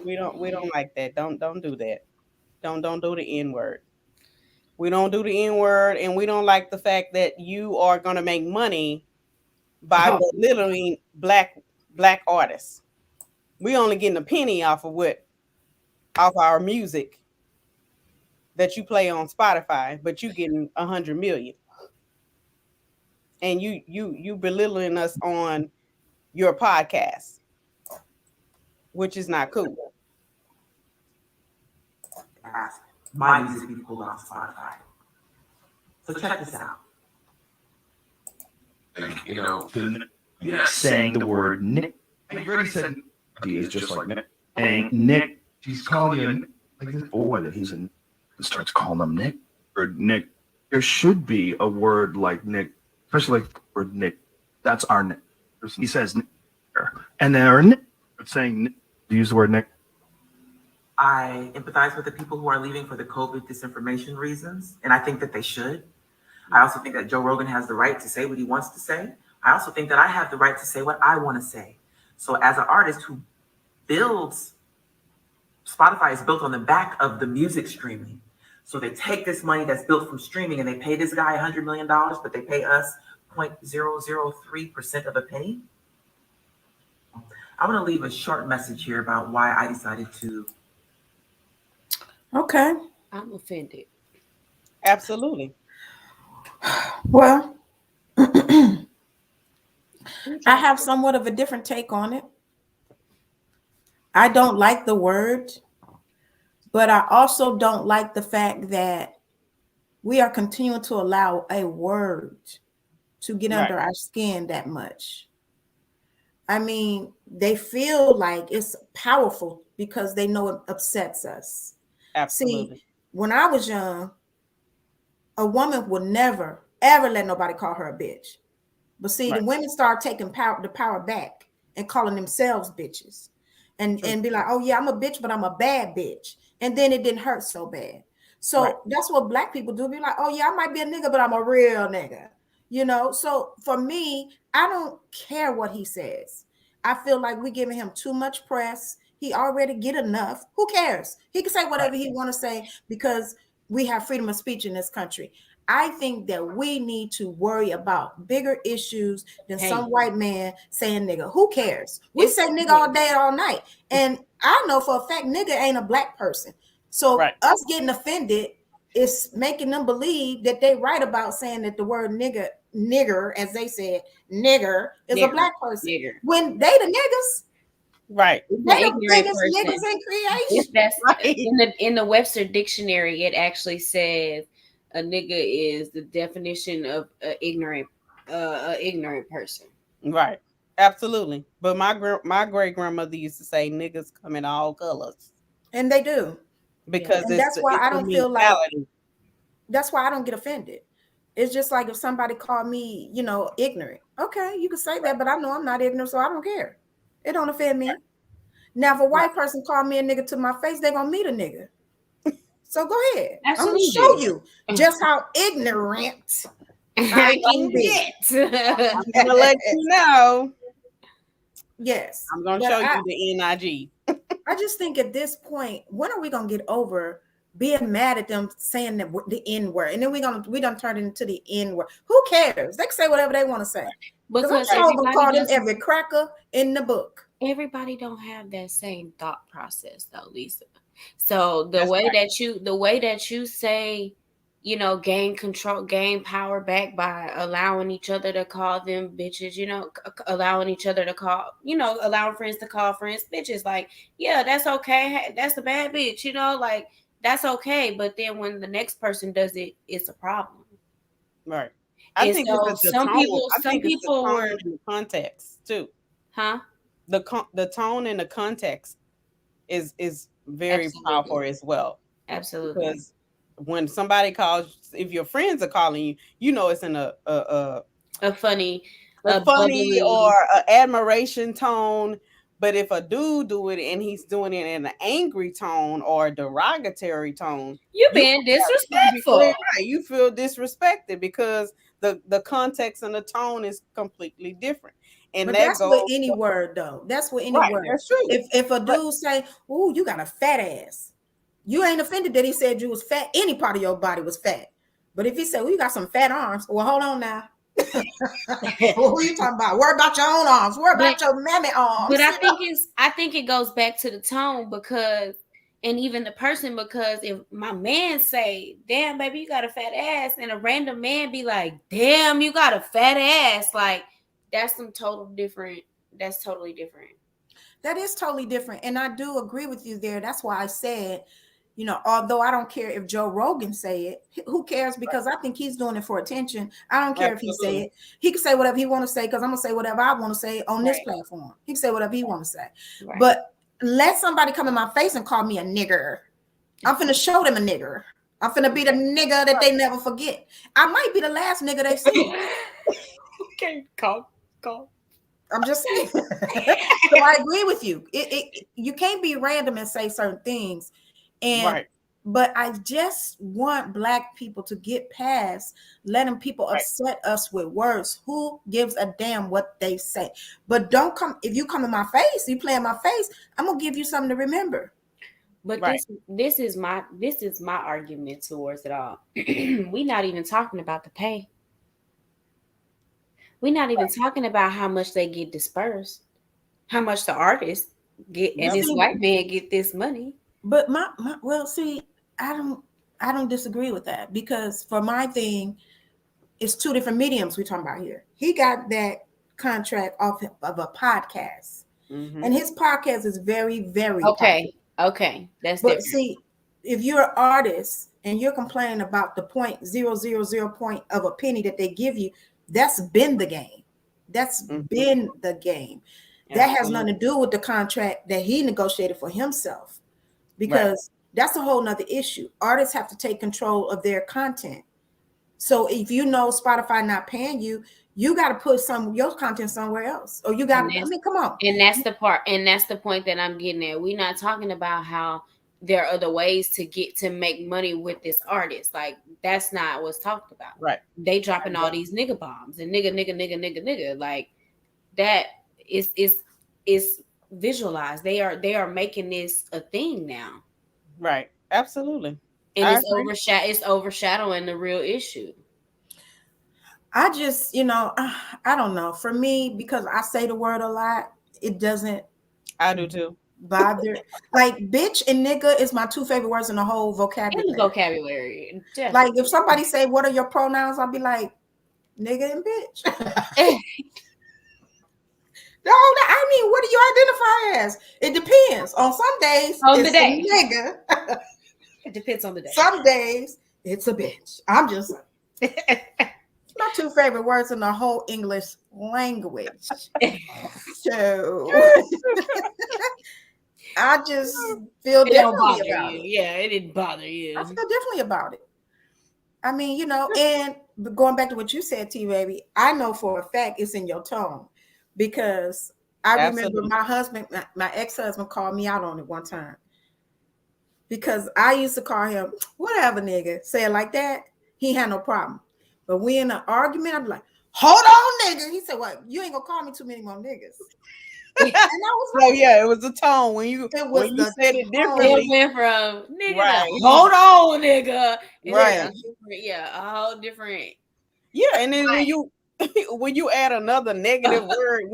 We don't like that. Don't do that. Don't do the N word. We don't do the N word, and we don't like the fact that you are gonna make money by belittling black artists. We only getting a penny off off our music that you play on Spotify, but you getting 100 million, and you belittling us on your podcast, which is not cool. Ask my music be pulled off Spotify. So check this out. Saying the word Nick. I already said he is just like Nick. And Nick, she's calling you like this boy that he's in, starts calling him Nick or Nick. There should be a word like Nick, especially like the word Nick. That's our Nick. He says Nick. And then our Nick saying Nick, use the word Nick. I empathize with the people who are leaving for the COVID disinformation reasons, and I think that they should. I also think that Joe Rogan has the right to say what he wants to say. I also think that I have the right to say what I want to say. So as an artist who builds, Spotify is built on the back of the music streaming. So they take this money that's built from streaming and they pay this guy $100 million, but they pay us 0.003% of a penny. I want to leave a short message here about why I decided to. Okay. I'm offended. Absolutely. Well, I have somewhat of a different take on it. I don't like the word, but I also don't like the fact that we are continuing to allow a word to get under our skin that much. I mean, they feel like it's powerful because they know it upsets us. Absolutely. See, when I was young, a woman would never, ever let nobody call her a bitch. But see, the women start taking the power back and calling themselves bitches. And be like, oh, yeah, I'm a bitch, but I'm a bad bitch. And then it didn't hurt so bad. So that's what black people do. Be like, oh, yeah, I might be a nigga, but I'm a real nigga. So for me, I don't care what he says. I feel like we're giving him too much press. He already get enough. Who cares? He can say whatever he want to say because we have freedom of speech in this country. I think that we need to worry about bigger issues than some white man saying nigga. Who cares? We say nigga all day, all night. And I know for a fact nigga ain't a black person. So us getting offended is making them believe that they right about saying that the word nigger, as they said, nigger is a black person. Nigger. When they the niggas. Right. The ignorant person. That's in the Webster dictionary, it actually says a nigga is the definition of an ignorant person. Right. Absolutely. But my great grandmother used to say niggas come in all colors. And they do. Because that's why I don't feel like that's why I don't get offended. It's just like if somebody called me, ignorant. Okay, you can say that, but I know I'm not ignorant, so I don't care. It don't offend me. Now, if a white person call me a nigga to my face, they're gonna meet a nigga. So go ahead. Absolutely. I'm gonna show you just how ignorant I can be. I'm gonna let you know. Yes. I'm gonna show you the NIG. I just think at this point, when are we gonna get over being mad at them saying the N word, and then we done turn it into the N word? Who cares? They can say whatever they want to say. Because I'm gonna call them every cracker in the book. Everybody don't have that same thought process, though, Lisa. So the way that you say, gain control, gain power back by allowing each other to call them bitches, allowing each other to call, allowing friends to call friends bitches. Like, yeah, that's okay. That's a bad bitch, like that's okay. But then when the next person does it, it's a problem. Right. I think some people were in the context too. Huh? The tone and the context is very powerful as well. Absolutely. Because when somebody calls, if your friends are calling you, it's in a funny or an admiration tone. But if a dude do it and he's doing it in an angry tone or a derogatory tone, you're being disrespectful. Right. You feel disrespected because the context and the tone is completely different. And but that that's goes with any word, though. That's with any right. word. That's true. If a dude say, "Ooh, you got a fat ass," you ain't offended that he said you was fat. Any part of your body was fat. But if he said, "Well, you got some fat arms," well, hold on now. Well, who are you talking about? Worry about your own arms. Worry about your mammy arms. But I think it goes back to the tone because, and even the person, because if my man say, "Damn, baby, you got a fat ass," and a random man be like, "Damn, you got a fat ass," like that's totally different. That is totally different. And I do agree with you there. That's why I said, although I don't care if Joe Rogan say it, who cares? Because I think he's doing it for attention. I don't care if he say it. He can say whatever he want to say because I'm going to say whatever I want to say on this platform. He can say whatever he want to say. Right. But let somebody come in my face and call me a nigger. I'm finna show them a nigger. I'm finna be the nigger that they never forget. I might be the last nigger they see. Okay, call. I'm just saying. So I agree with you. You can't be random and say certain things. And but I just want Black people to get past letting people upset us with words. Who gives a damn what they say? But don't come, if you come in my face, you play in my face, I'm gonna give you something to remember. But this is my argument towards it all. We're not even talking about the pay. We're not even talking about how much they get dispersed, how much the artists get, and this white man get this money. But well, see, I don't disagree with that, because for my thing, it's two different mediums we're talking about here. He got that contract off of a podcast, and his podcast is very, very popular. Okay, that's different. See, if you're an artist and you're complaining about the 0.000 point of a penny that they give you, that's been the game. That's been the game. That has nothing to do with the contract that he negotiated for himself, because that's a whole nother issue. Artists have to take control of their content. So if you know Spotify not paying you, you got to put some of your content somewhere else. Or you got to, come on. And that's the part, and that's the point that I'm getting at. We're not talking about how there are other ways to make money with this artist. Like, that's not what's talked about. Right. They dropping all these nigga bombs and nigga. Like, that is visualized. They are making this a thing now. Right. Absolutely. And it's overshadowing the real issue. I just, I don't know. For me, because I say the word a lot, it doesn't. I do too. Bother. Like, bitch and nigga is my two favorite words in the whole vocabulary. Like, if somebody say, "What are your pronouns?" I'll be like, "Nigga and bitch." No, I mean, what do you identify as? It depends. On some days, it's a nigga. It depends on the day. Some days, it's a bitch. I'm just saying. My two favorite words in the whole English language. So I just feel differently about it. Yeah, it didn't bother you. I feel differently about it. I mean, and going back to what you said, T baby, I know for a fact it's in your tone, because I remember my husband, my ex-husband, called me out on it one time, because I used to call him whatever nigga, say it like that. He had no problem. But we in an argument, I'm like, "Hold on, nigga." He said, "What? You ain't gonna call me too many more niggas." And I was like, it was a tone when you said it differently. It went from nigga, hold on, nigga. Right. A whole different. Yeah, and then when you add another negative word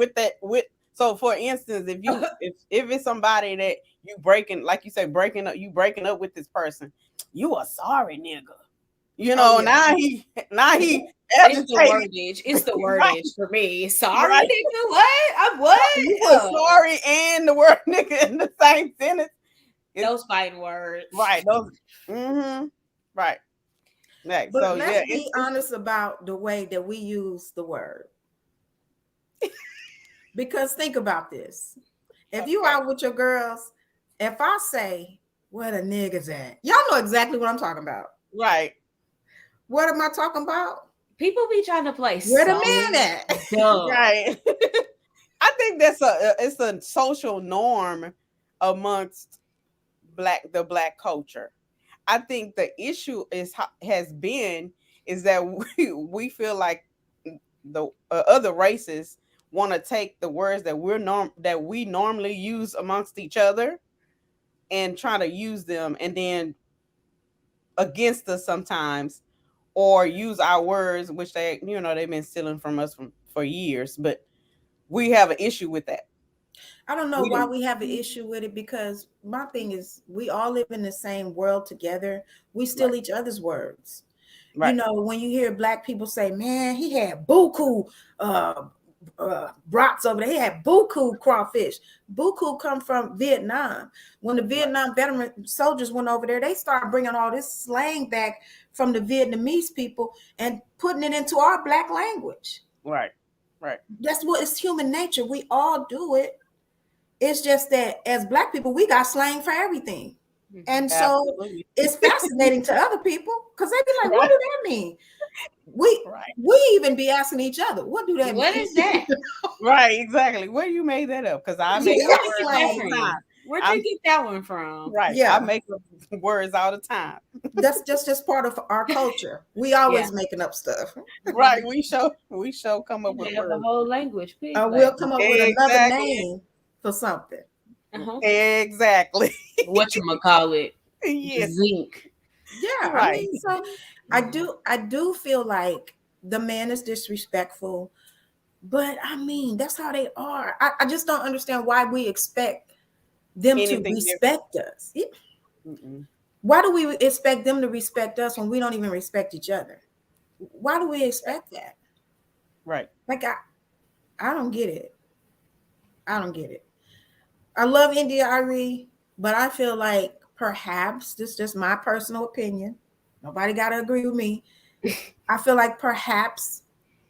so for instance, if it's somebody that you breaking, like you say, breaking up with this person, you a sorry nigga. Now he it's the wordage. It's the wordage for me. Sorry, nigga. What? You put sorry and the word nigga in the same sentence. Those fighting words. Right. Those. Right. But let's be honest about the way that we use the word. Because think about this. If you out with your girls, if I say, "Where the niggas at?" Y'all know exactly what I'm talking about. Right. What am I talking about? People be trying to play. Where the man at? Right. I think it's a social norm amongst the black culture. I think the issue is that we feel like the other races want to take the words that we normally use amongst each other and try to use them and then against us sometimes, or use our words, which they've been stealing from us for years, but we have an issue with that. I don't know why we have an issue with it, because my thing is we all live in the same world together. We steal each other's words. Right. You know, when you hear Black people say, man, he had buku brats over there. He had buku crawfish. Buku come from Vietnam. When the Vietnam veteran soldiers went over there, they started bringing all this slang back from the Vietnamese people and putting it into our Black language. Right. That's what it's human nature. We all do it. It's just that as Black people, we got slang for everything. And so it's fascinating to other people because they be like, what do that mean? We even be asking each other, what do that mean? What is that? Right, exactly. Where you made that up? Because I make up words all the time. Where'd you get that one from? Right. Yeah. I make up words all the time. That's just part of our culture. We always making up stuff. Right. We show come up with words. The whole language. We'll come up with another name for something. Exactly. Whatchamacallit. Yes. Zinc. Yeah. Right. I mean, so I do feel like the man is disrespectful, but I mean, that's how they are. I just don't understand why we expect them to respect us. Why do we expect them to respect us when we don't even respect each other? Why do we expect that? Right. Like I don't get it. I don't get it. I love India Arie, but I feel like perhaps, this is just my personal opinion, nobody got to agree with me. I feel like perhaps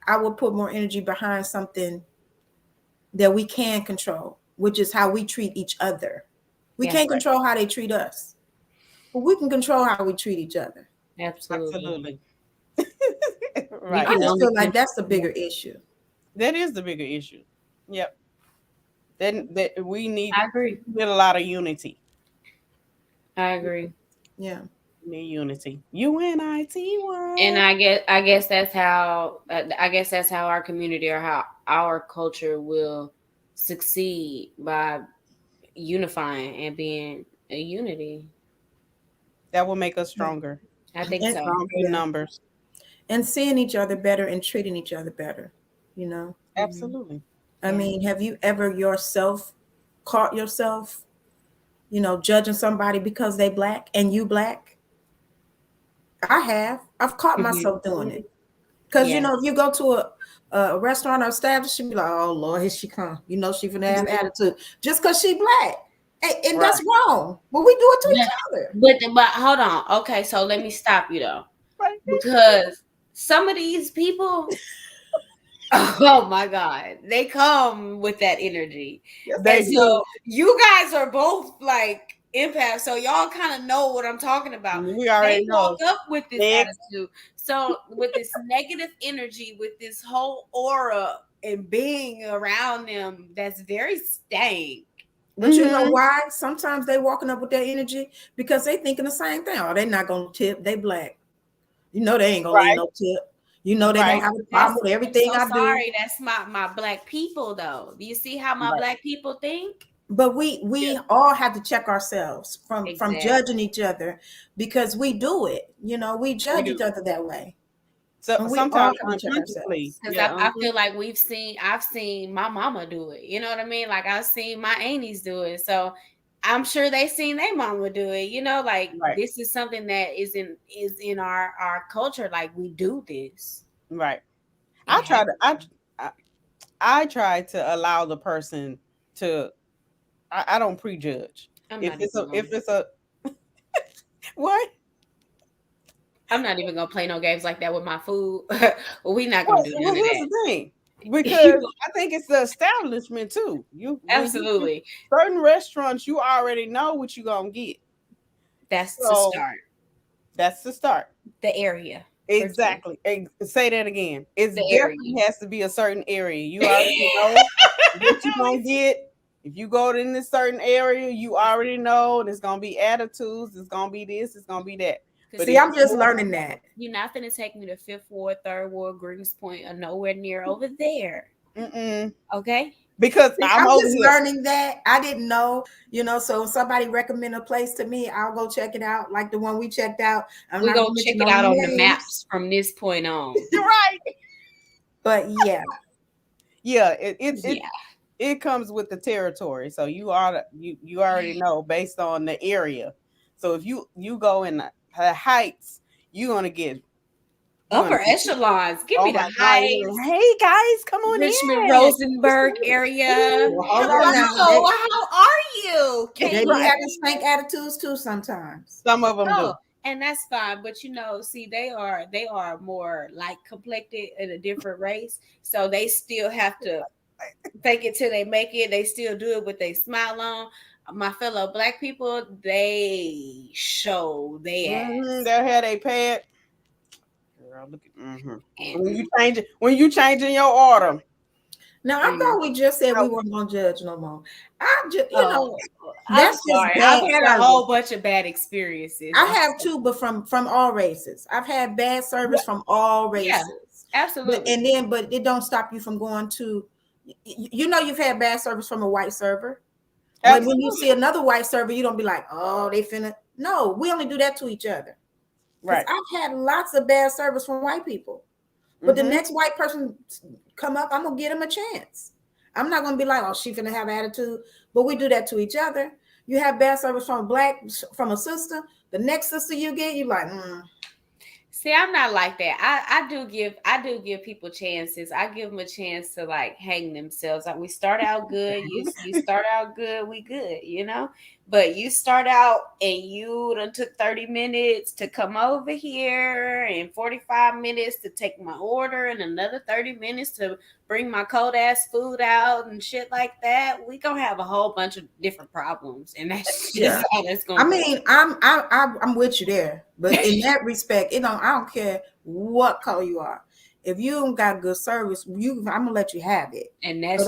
I would put more energy behind something that we can control, which is how we treat each other. We can't control how they treat us, but we can control how we treat each other. Absolutely. Right. I just feel like that's the bigger issue. That is the bigger issue. Yep. Then that we need. I agree. With a lot of unity. I agree. Yeah. We need unity. UNITY. And I guess that's how our community or how our culture will succeed, by unifying and being a unity. That will make us stronger. I think so. Stronger in numbers. And seeing each other better and treating each other better, you know? Absolutely. I mean, have you ever yourself caught yourself, judging somebody because they Black and you Black? I have. I've caught myself doing it. Because, if you go to a restaurant or establishment, you be like, oh, Lord, here she come. She finna have attitude. Just because she Black. And that's wrong. But we do it to each other. But hold on. Okay, so let me stop you, though. Right. Because some of these people... Oh my God, they come with that energy. Yes, so you guys are both like empaths, so y'all kind of know what I'm talking about. We already know. Walk up with this attitude. So with this negative energy, with this whole aura and being around them, that's very stank. But you know why? Sometimes they walking up with that energy because they thinking the same thing. Oh, they not gonna tip. They Black. They ain't gonna leave no tip. They don't have a problem with everything I do. Sorry, that's my Black people, though. Do you see how my Black people think? But we all have to check ourselves from judging each other, because we do it. We judge each other that way. So sometimes unconsciously, because I feel like I've seen my mama do it. You know what I mean? Like I've seen my aunties do it. So I'm sure they seen their mama do it. This is something that is in our culture. Like we do this. Right. I try to allow the person to. I don't prejudge. If it's a what? I'm not even gonna play no games like that with my food. We're not gonna do that. Well, here's the thing. Because I think it's the establishment too. Absolutely. Certain restaurants, you already know what you're gonna get. That's the start. That's the start. The area. Exactly. Say that again. It definitely has to be a certain area. You already know what you're gonna get. If you go in this certain area, you already know there's gonna be attitudes. It's gonna be this. It's gonna be that. But see, I'm just learning that. You're not gonna take me to Fifth Ward, Third Ward, Greens Point, or nowhere near over there. Okay. Because I'm over just here learning that. I didn't know, so if somebody recommend a place to me, I'll go check it out. Like the one we checked out. We're going to check it out on the maps from this point on. You're right. But yeah. Yeah, it comes with the territory. So you already know based on the area. So if you go in the heights, you're going to get upper echelons. Give me the heights. Hey guys, come on Richmond, in. Rosenberg area. Well, hold on now. How are you? They be having stank attitudes too sometimes. Some of them do. And that's fine, but see, they are more like complected in a different race, so they still have to fake it till they make it. They still do it with a smile on. My fellow Black people, they show their hair, they pad. Girl, look at when you changing your order. Now I thought we just said we weren't gonna judge no more. I just, that's just I've had a whole bunch of bad experiences. I have too, but from all races. I've had bad service from all races. Yeah, absolutely. But it don't stop you from going to. You've had bad service from a white server. But when you see another white server, you don't be like, oh, they finna. No, we only do that to each other. Right. I've had lots of bad service from white people. But the next white person come up, I'm going to give them a chance. I'm not going to be like, oh, she finna have attitude. But we do that to each other. You have bad service from from a sister. The next sister you get, you like, See, I'm not like that. I do give people chances. I give them a chance to like hang themselves. Like we start out good. You start out good, we good, But you start out and you done took 30 minutes to come over here and 45 minutes to take my order and another 30 minutes to bring my cold ass food out and shit like that. We gonna have a whole bunch of different problems, and that's just how that's gonna. I mean, I'm with you there, but in that respect, I don't care what color you are. If you don't got good service, I'm gonna let you have it. And that's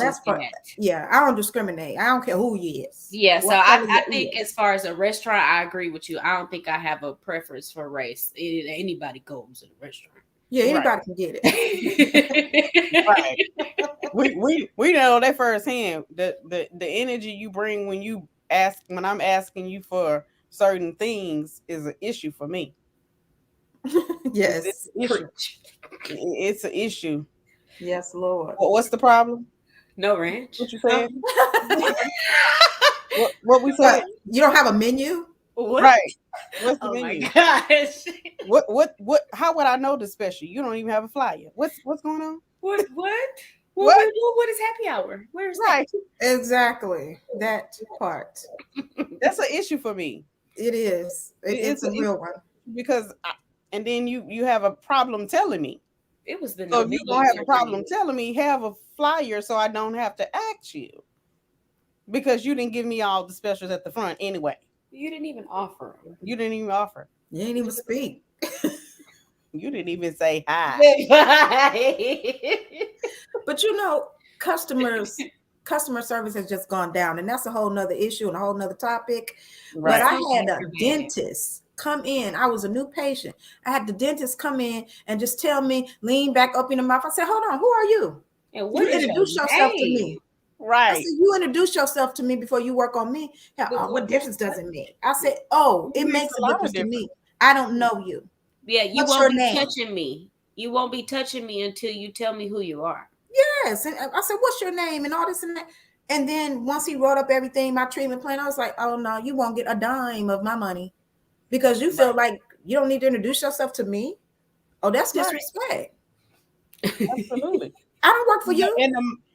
yeah, I don't discriminate. I don't care who you is. Yeah, so I think as far as a restaurant, I agree with you. I don't think I have a preference for race. Anybody goes in a restaurant. Yeah, anybody can get it. Right. We know that firsthand. The energy you bring when I'm asking you for certain things is an issue for me. Yes. It's an issue. Yes, Lord. What's the problem? No ranch. What you said? what we said? You don't have a menu? What? Right. What's the menu? My gosh. What how would I know the special? You don't even have a flyer. What's going on? What? What is happy hour? Where's right? That? Exactly. That part. That's an issue for me. It is. It's a real one. Because and then you have a problem telling me. It was the so if you don't have a problem telling me, have a flyer so I don't have to ask you. Because you didn't give me all the specials at the front anyway. You didn't even offer. You didn't even offer. You didn't even speak. You didn't even say hi. But customer service has just gone down, and that's a whole nother issue and a whole nother topic. Right. But I had a dentist come in. I was a new patient. I had the dentist come in and just tell me, lean back up in the mouth. I said, hold on, who are you? And you introduce yourself to me. Right. I said, you introduce yourself to me before you work on me. What difference does it make? I said, it makes a difference to me. I don't know you. Yeah, you won't be touching me. You won't be touching me until you tell me who you are. Yes. And I said, what's your name? And all this and that. And then once he wrote up everything, my treatment plan, I was like, oh no, you won't get a dime of my money because you feel like you don't need to introduce yourself to me. Oh, that's disrespect. Absolutely. I don't work for you.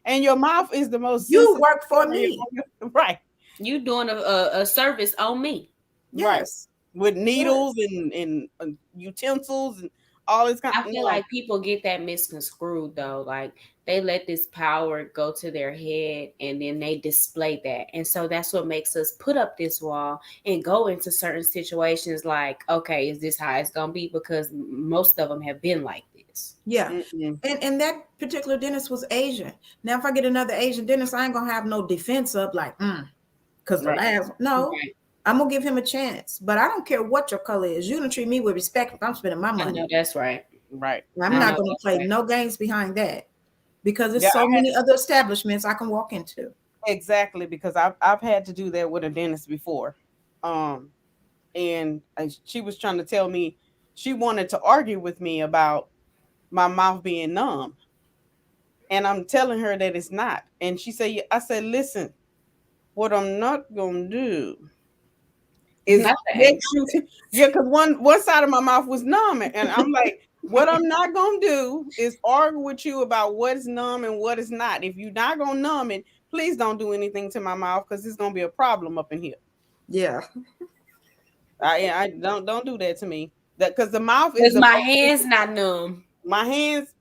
And your mouth is the most. You work for me. Right. You doing a service on me. Yes. Right. With needles and utensils and all this kind of. I feel like people get that misconstrued though. Like they let this power go to their head and then they display that. And so that's what makes us put up this wall and go into certain situations like, okay, is this how it's going to be? Because most of them have been like this. Yeah. Mm-hmm. And that particular dentist was Asian. Now, if I get another Asian dentist, I ain't going to have no defense up like, because the last, no. Right. I'm going to give him a chance. But I don't care what your color is. You're going to treat me with respect if I'm spending my money. I know that's right. Right. I'm not going to play no games behind that. because there's so many other establishments I can walk into. Exactly, because I've had to do that with a dentist before. And she was trying to tell me, she wanted to argue with me about my mouth being numb. And I'm telling her that it's not. And she said, I said, listen, what I'm not going to do is make you, because one side of my mouth was numb. And I'm like, what I'm not going to do is argue with you about what is numb and what is not. If you're not going to numb it, please don't do anything to my mouth, because it's going to be a problem up in here. Yeah. I don't do that to me. That because the mouth is my hands not numb. My hands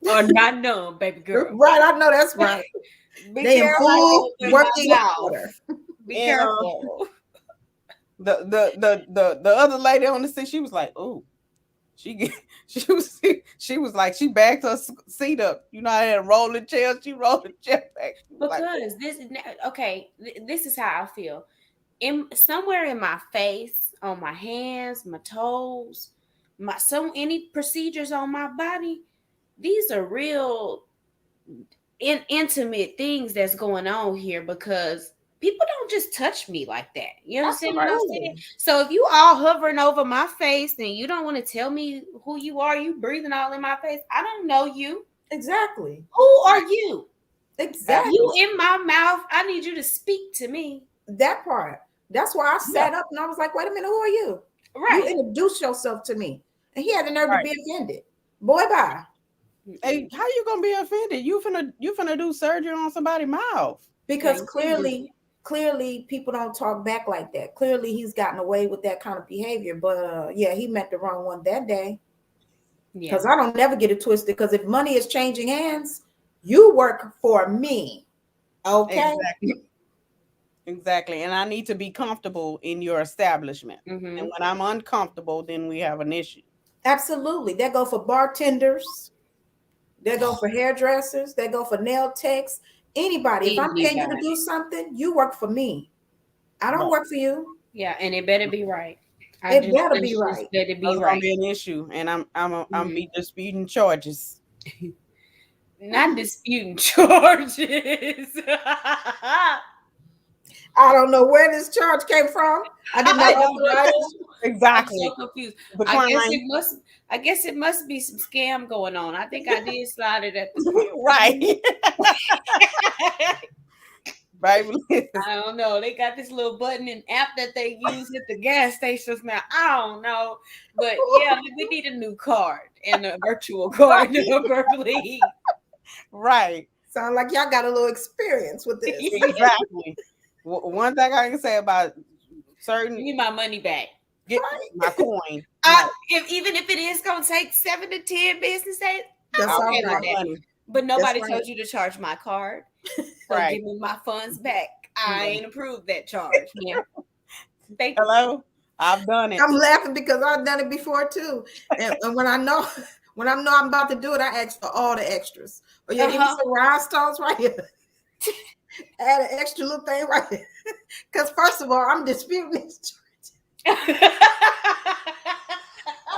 are not numb, baby girl. Right, I know that's right. They in full working order. Be careful. The other lady on the seat, she was like, "Oh, she was like, she backed her seat up. You know, I had a rolling chair. She rolled the chair back. Because this is how I feel. Somewhere in my face, on my hands, my toes, any procedures on my body, these are real intimate things that's going on here, because people don't just touch me like that. You understand what I'm saying? So if you all hovering over my face and you don't want to tell me who you are, you breathing all in my face, I don't know you. Exactly. Who are you? Exactly. You in my mouth, I need you to speak to me. That part. That's why I sat up and I was like, wait a minute, who are you? Right. You introduced yourself to me. And he had the nerve to be offended. Boy, bye. Hey, how you gonna be offended? You finna do surgery on somebody's mouth. Because clearly people don't talk back like that. Clearly he's gotten away with that kind of behavior. But he met the wrong one that day. Because I don't never get it twisted. Because if money is changing hands, you work for me. Okay. Exactly. And I need to be comfortable in your establishment. Mm-hmm. And when I'm uncomfortable, then we have an issue. Absolutely. They go for bartenders. They go for hairdressers. They go for nail techs. Anybody. If I'm paying you to do something, you work for me. I don't work for you. Yeah, and it better be right. It better be right. Better be That's right. gonna be an issue, and I'm be disputing charges. Not disputing charges. I don't know where this charge came from. I did not authorize. Exactly. I'm so confused. I guess it must be some scam going on. I think I did slide it at the right. Right. I don't know. They got this little button and app that they use at the gas stations now. I don't know. But yeah, we need a new card and a virtual card. Right. Sound like y'all got a little experience with this. Exactly. One thing I can say about certain... Give me my money back. Get my coin. Even if it is going to take 7 to 10 business days, that's all okay right. with that. But nobody told you to charge my card. So give me my funds back. I ain't approved that charge. Yeah. Hello? I've done it. I'm laughing because I've done it before too. And when I know I'm about to do it, I ask for all the extras. Or give me some rhinestones right here. Add an extra little thing right here. Because first of all, I'm disputing this charge.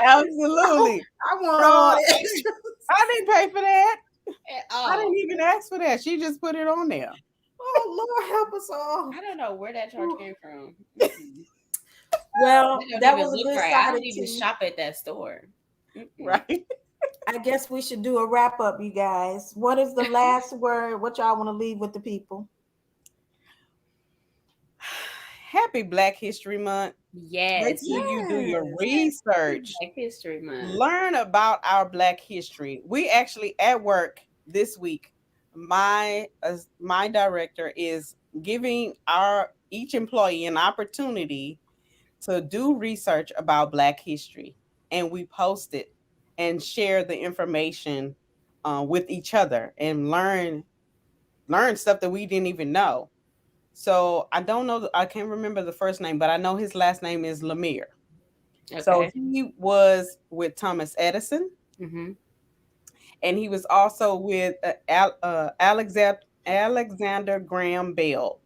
Absolutely. I want all the extras. I didn't pay for that. I didn't even ask for that. She just put it on there. Oh, Lord, help us all. I don't know where that charge came from. Well, that was a good right. side I of don't even shop at that store. Right. I guess we should do a wrap up, you guys. What is the last word? What y'all want to leave with the people? Happy Black History Month. Yes. Make sure you do your research. Black History Month. Learn about our Black history. We actually at work this week, my director is giving each employee an opportunity to do research about Black history, and we post it and share the information with each other and learn stuff that we didn't even know. So I don't know. I can't remember the first name, but I know his last name is Lemire. Okay. So he was with Thomas Edison, and he was also with Alexander Graham Bell,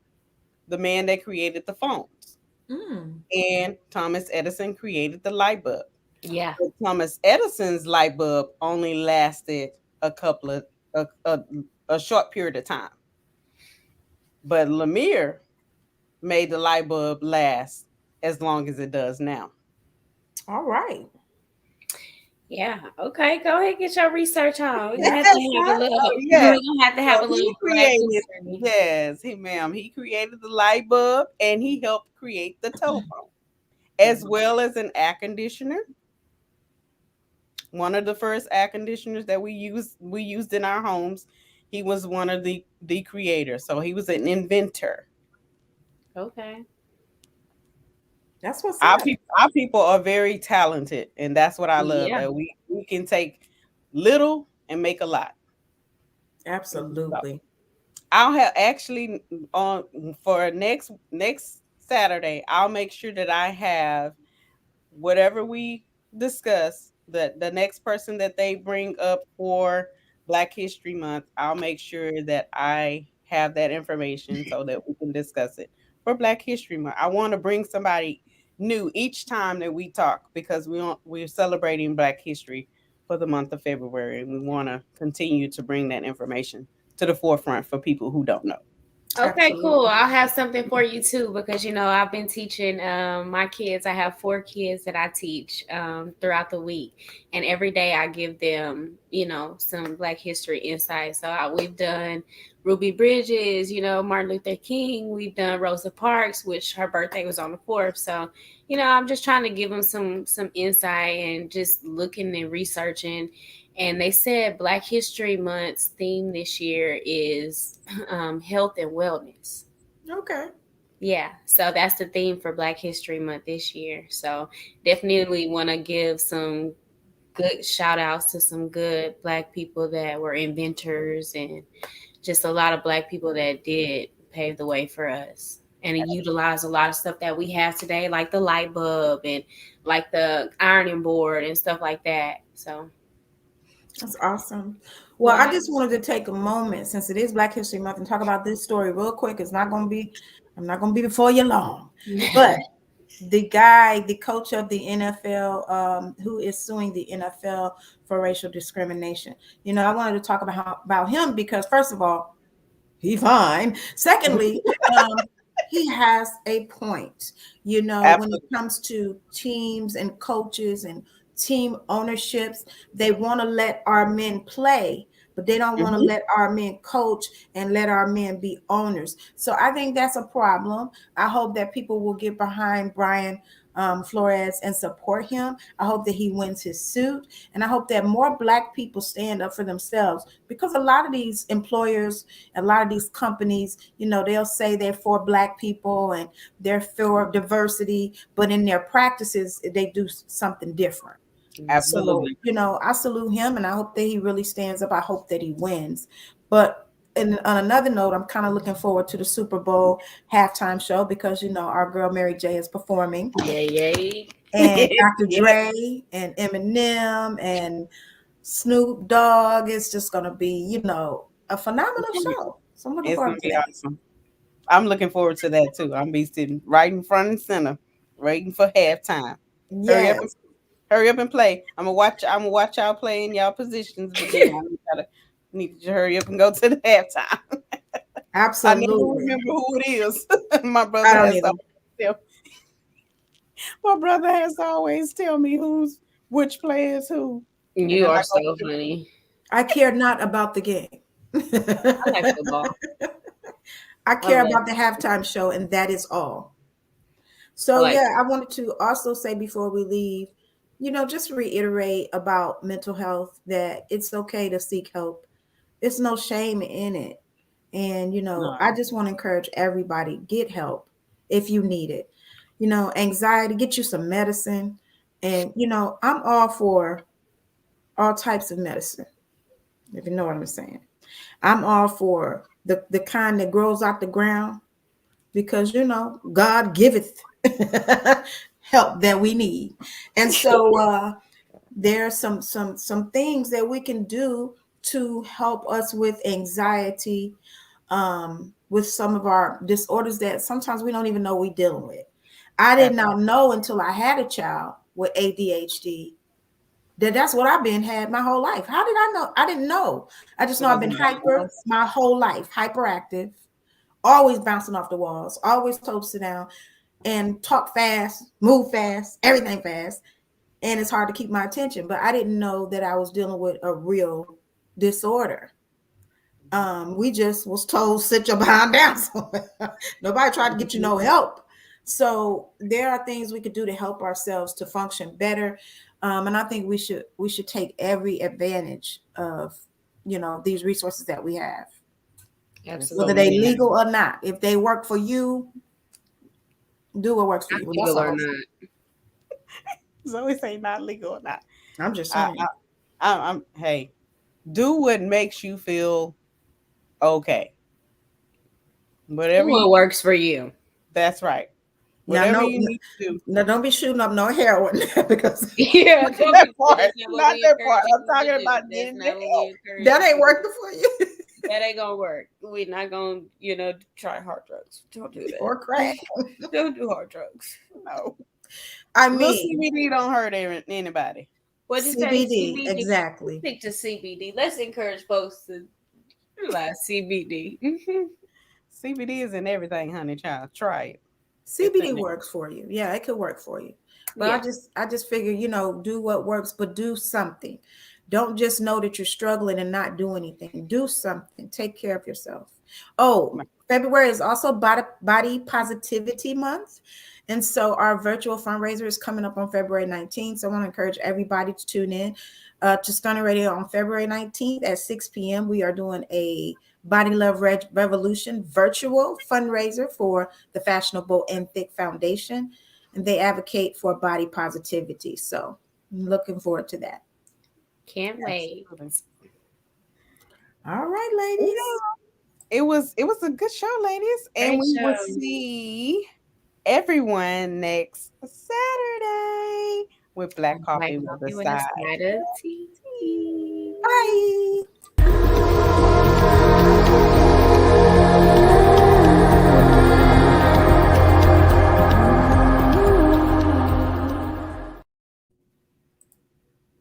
the man that created the phones. And Thomas Edison created the light bulb. Yeah. But Thomas Edison's light bulb only lasted a couple of a short period of time. But Lemire made the light bulb last as long as it does now. All right. Yeah. Okay. Go ahead and get your research on. We're gonna have to have a little. Yes. We're gonna have to have a little black history. Yes, ma'am. He created the light bulb and he helped create the telephone, as well as an air conditioner. One of the first air conditioners that we used in our homes. He was one of the creators, so he was an inventor. Okay. That's what's our up. our people are very talented, and that's what I love. Yeah. That we can take little and make a lot. Absolutely. So, I'll have actually on for next Saturday. I'll make sure that I have whatever we discuss. The next person that they bring up for Black History Month, I'll make sure that I have that information so that we can discuss it for Black History Month. I want to bring somebody new each time that we talk because we're celebrating Black history for the month of February, and we want to continue to bring that information to the forefront for people who don't know. Okay, Absolutely. cool. I'll have something for you too because I've been teaching my kids. I have 4 kids that I teach throughout the week, and every day I give them some Black history insight. So we've done Ruby Bridges, Martin Luther King. We've done Rosa Parks, which her birthday was on the 4th. So I'm just trying to give them some insight and just looking and researching. And they said Black History Month's theme this year is health and wellness. Okay. Yeah, so that's the theme for Black History Month this year. So definitely want to give some good shout outs to some good Black people that were inventors and just a lot of Black people that did pave the way for us and utilize a lot of stuff that we have today, like the light bulb and like the ironing board and stuff like that. So that's awesome. Well, I just wanted to take a moment since it is Black History Month and talk about this story real quick. I'm not going to be before you long, but the coach of the NFL, who is suing the NFL for racial discrimination. I wanted to talk about him because first of all, he's fine. Secondly, he has a point. When it comes to teams and coaches and team ownerships, they want to let our men play, but they don't want to let our men coach and let our men be owners. So I think that's a problem. I hope that people will get behind Brian Flores and support him. I hope that he wins his suit, and I hope that more Black people stand up for themselves, because a lot of these employers, a lot of these companies, they'll say they're for Black people and they're for diversity, but in their practices they do something different. Absolutely. So, I salute him, and I hope that he really stands up. I hope that he wins. But on another note, I'm kind of looking forward to the Super Bowl halftime show because our girl Mary J is performing. Yay. And Dr. Dre and Eminem and Snoop Dogg. It's just gonna be, a phenomenal show. So I'm looking forward to that. Awesome. I'm looking forward to that too. I'm be sitting right in front and center, waiting for halftime. Yes. Hurry up and play. I'm gonna watch y'all play in y'all positions, but then I need to hurry up and go to the halftime. Absolutely. I never remember who it is. My brother has always tell me which player is who. You are so funny. I care not about the game. I like football. I care about the halftime show, and that is all. So I wanted to also say before we leave, just reiterate about mental health, that it's okay to seek help. It's no shame in it. And, I just want to encourage everybody, get help if you need it. Anxiety, get you some medicine. And, I'm all for all types of medicine, if you know what I'm saying. I'm all for the kind that grows out the ground because, God giveth help that we need. And so there are some things that we can do to help us with anxiety, with some of our disorders that sometimes we don't even know we're dealing with. I did not know until I had a child with ADHD That's what I've been had my whole life. How did I know? I didn't know. I just know I've been hyper my whole life, hyperactive, always bouncing off the walls, always told to sit down and talk fast, move fast, everything fast. And it's hard to keep my attention. But I didn't know that I was dealing with a real disorder. We just was told sit your behind down somewhere. Nobody tried to get you no help. So there are things we could do to help ourselves to function better. And I think we should take every advantage of, these resources that we have. Absolutely. Whether they legal or not. If they work for you, do what works for you. Legal or not. Zoe say not legal or not. I'm just saying. Hey, do what makes you feel okay. Whatever works for you. That's right. Whatever you need to do. Now, don't be shooting up no heroin because not that part. I'm talking about that ain't working for you. That ain't gonna work. We're not gonna, try hard drugs. Don't do that. Or crack. Don't do hard drugs. No. I mean, CBD don't hurt anybody. What you CBD, exactly. Stick to CBD. Let's encourage folks to utilize CBD. Mm-hmm. CBD is in everything, honey child. Try it. CBD works for you. Yeah, it could work for you. But yeah. I just figure, do what works, but do something. Don't just know that you're struggling and not do anything. Do something. Take care of yourself. Oh, February is also Body Positivity Month. And so our virtual fundraiser is coming up on February 19th. So I want to encourage everybody to tune in to Stunner Radio on February 19th at 6 p.m. We are doing a Body Love Revolution virtual fundraiser for the Fashionable and Thick Foundation. And they advocate for body positivity. So I'm looking forward to that. Can't wait. All right, ladies. It was a good show, ladies. And we will see everyone next Saturday with Black Coffee with the side of tea.